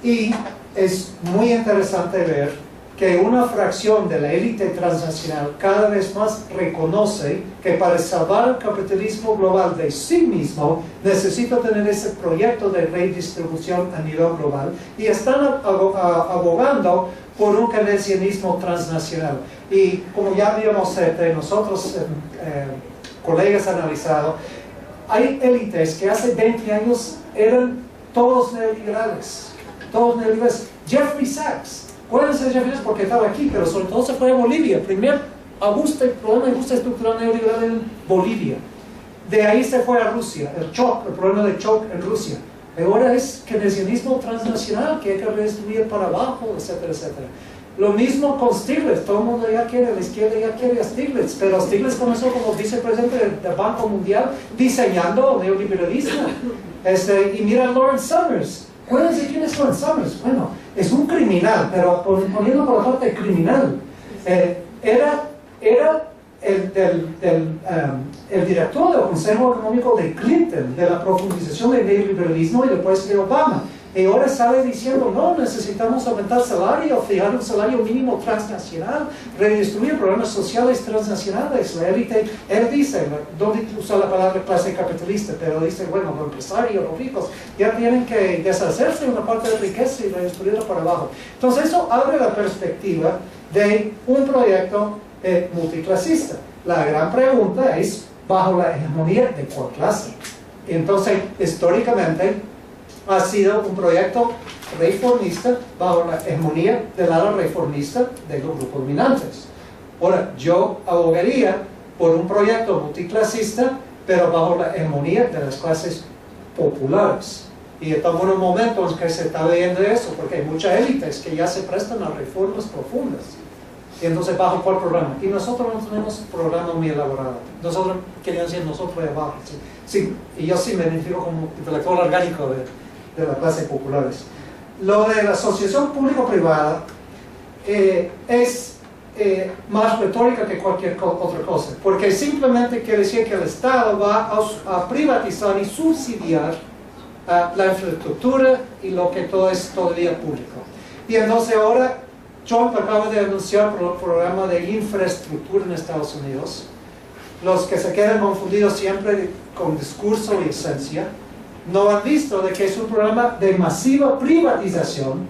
Speaker 2: Y es muy interesante ver que una fracción de la élite transnacional cada vez más reconoce que para salvar el capitalismo global de sí mismo necesita tener ese proyecto de redistribución a nivel global y están abogando por un keynesianismo transnacional. Y como ya habíamos nosotros colegas analizado, hay élites que hace 20 años eran todos neoliberales. Jeffrey Sachs, acuérdense de Jeffrey Sachs porque estaba aquí, pero sobre todo se fue a Bolivia. El primer problema de ajuste estructural neoliberal en Bolivia. De ahí se fue a Rusia, el problema de shock en Rusia. Ahora es keynesianismo transnacional que hay que redistribuir para abajo, etcétera, etcétera. Lo mismo con Stiglitz, todo el mundo ya quiere, la izquierda ya quiere a Stiglitz, pero Stiglitz comenzó como vicepresidente del Banco Mundial diseñando neoliberalismo. Y mira a Lawrence Summers. Acuérdense quién es Lawrence Summers. Bueno, es un criminal, pero poniendo por la parte criminal, era el director del Consejo Económico de Clinton, de la profundización del neoliberalismo y después de Obama. Y ahora sale diciendo, no, necesitamos aumentar salario, fijar un salario mínimo transnacional, redistribuir programas sociales transnacionales. La élite, él dice, no usa la palabra clase capitalista, pero dice, bueno, los empresarios, los ricos, ya tienen que deshacerse de una parte de riqueza y redistribuirla para abajo. Entonces eso abre la perspectiva de un proyecto multiclasista. La gran pregunta es, ¿bajo la hegemonía de cuál clase? Entonces, históricamente, ha sido un proyecto reformista bajo la hegemonía del ala reformista de los grupos dominantes. Ahora, yo abogaría por un proyecto multiclasista, pero bajo la hegemonía de las clases populares. Y estamos en un momento en que se está viendo eso, porque hay muchas élites que ya se prestan a reformas profundas. Y entonces, ¿bajo cuál programa? Y nosotros no tenemos un programa muy elaborado. Nosotros, querían decir nosotros de abajo. Sí, y yo sí me identifico como intelectual orgánico de las clases populares. Lo de la asociación público-privada es más retórica que cualquier otra cosa, porque simplemente quiere decir que el Estado va a privatizar y subsidiar la infraestructura y lo que todo es todavía público. Y entonces ahora Trump acaba de anunciar el programa de infraestructura en Estados Unidos. Los que se quedan confundidos siempre con discurso y esencia no han visto de que es un programa de masiva privatización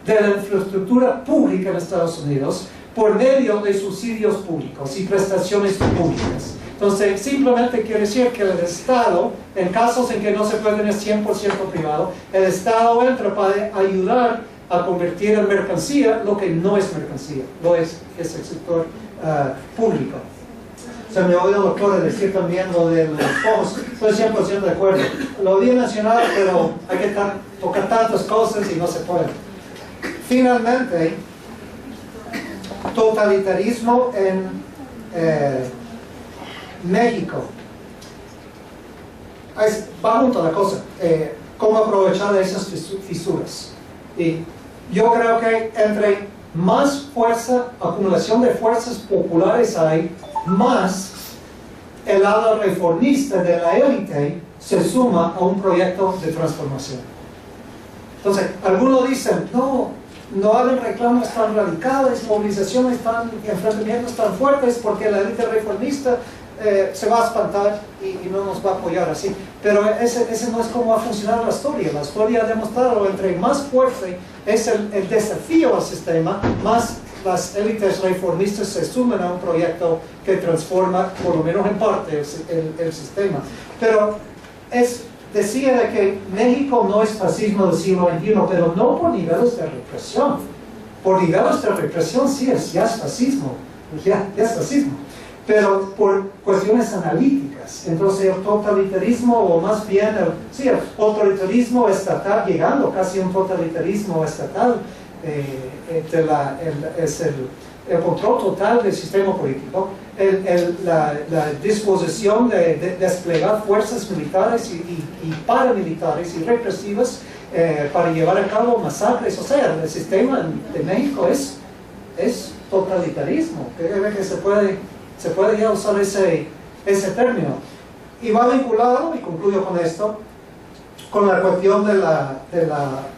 Speaker 2: de la infraestructura pública en Estados Unidos por medio de subsidios públicos y prestaciones públicas. Entonces, simplemente quiere decir que el Estado, en casos en que no se puede tener 100% privado, el Estado entra para ayudar a convertir en mercancía lo que no es mercancía, es el sector público. Se me oído, doctor, decir también lo de los fondos. Estoy 100% de acuerdo. Lo había mencionado, pero hay que tocar tantas cosas y no se puede. Finalmente, totalitarismo en México. Va junto a la cosa. Cómo aprovechar esas fisuras. Y yo creo que entre más fuerza, acumulación de fuerzas populares hay, más el ala reformista de la élite se suma a un proyecto de transformación. Entonces, algunos dicen, no hagan reclamos tan radicales, movilizaciones enfrentamientos tan fuertes, porque la élite reformista se va a espantar y no nos va a apoyar así. Pero ese no es como va a funcionar la historia. La historia ha demostrado que entre más fuerte es el desafío al sistema, más las élites reformistas se sumen a un proyecto que transforma, por lo menos en parte, el sistema. Pero decía de que México no es fascismo del siglo XXI, pero no por niveles de represión. Por niveles de represión sí ya es fascismo, ya es fascismo, pero por cuestiones analíticas. Entonces el totalitarismo, o más bien el autoritarismo estatal, llegando casi a un totalitarismo estatal, es el control total del sistema político, la disposición de desplegar fuerzas militares y paramilitares y represivas para llevar a cabo masacres. O sea, el sistema de México es totalitarismo, que se puede ya usar ese término. Y va vinculado, y concluyo con esto, con la cuestión de la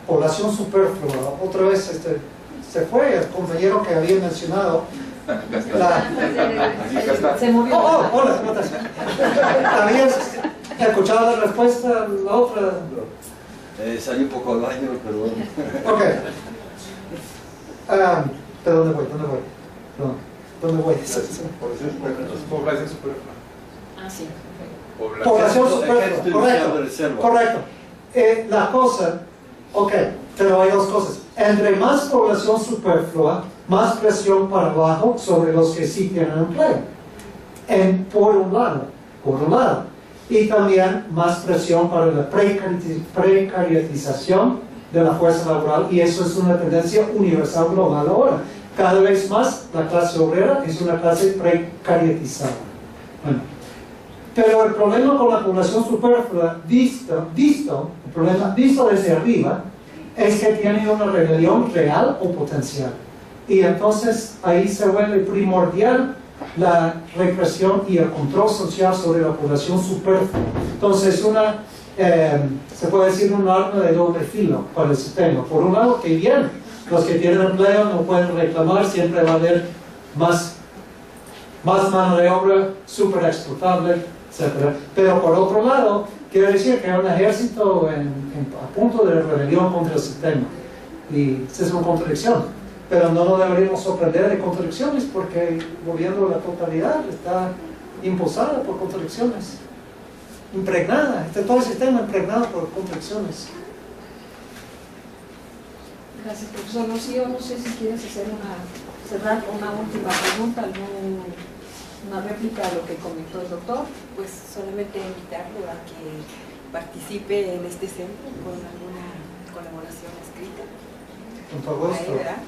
Speaker 2: población superflua. Otra vez se fue el compañero que había mencionado.
Speaker 1: Se movió.
Speaker 2: Hola, ¿habías escuchado la respuesta? La otra.
Speaker 7: Salí un poco al baño, pero bueno.
Speaker 2: Ok. ¿Pero dónde voy? ¿Dónde voy?
Speaker 4: Población superflua.
Speaker 1: Ah, sí.
Speaker 2: Población superflua, correcto. La cosa, ok, pero hay dos cosas. Entre más población superflua, más presión para abajo sobre los que sí tienen empleo. Por un lado. Y también más presión para la precarización de la fuerza laboral, y eso es una tendencia universal global ahora. Cada vez más la clase obrera es una clase precarizada. Bueno, pero el problema con la población superflua, visto desde arriba, es que tiene una rebelión real o potencial. Y entonces ahí se vuelve primordial la represión y el control social sobre la población superflua. Entonces se puede decir un arma de doble filo para el sistema. Por un lado, que bien, los que tienen empleo no pueden reclamar, siempre va a haber más mano de obra super explotable, etc. Pero por otro lado, quiere decir que hay un ejército a punto de rebelión contra el sistema. Y esa es una contradicción. Pero no nos deberíamos sorprender de contradicciones, porque el gobierno de la totalidad está impulsada por contradicciones. Impregnada, todo el sistema impregnado por contradicciones.
Speaker 1: Gracias, profesor Rocío. No sé si quieres cerrar con una última pregunta, una réplica a lo que comentó el doctor.
Speaker 10: Pues solamente invitarlo a que participe en este centro con alguna colaboración escrita.
Speaker 2: Con todo gusto.
Speaker 10: Ahí verá.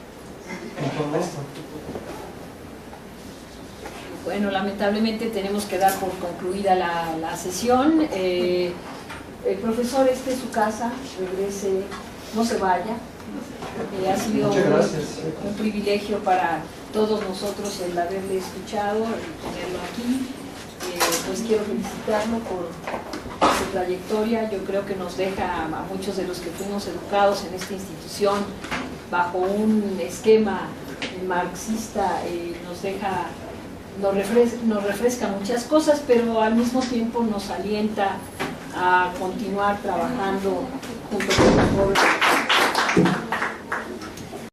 Speaker 2: Con todo gusto.
Speaker 1: Bueno, lamentablemente tenemos que dar por concluida la sesión. El profesor, esta es su casa, regrese, no se vaya. Ha sido un privilegio para todos nosotros el haberle escuchado y tenerlo aquí. Pues quiero felicitarlo por su trayectoria. Yo creo que nos deja a muchos de los que fuimos educados en esta institución bajo un esquema marxista, nos refresca muchas cosas, pero al mismo tiempo nos alienta a continuar trabajando junto con los jóvenes.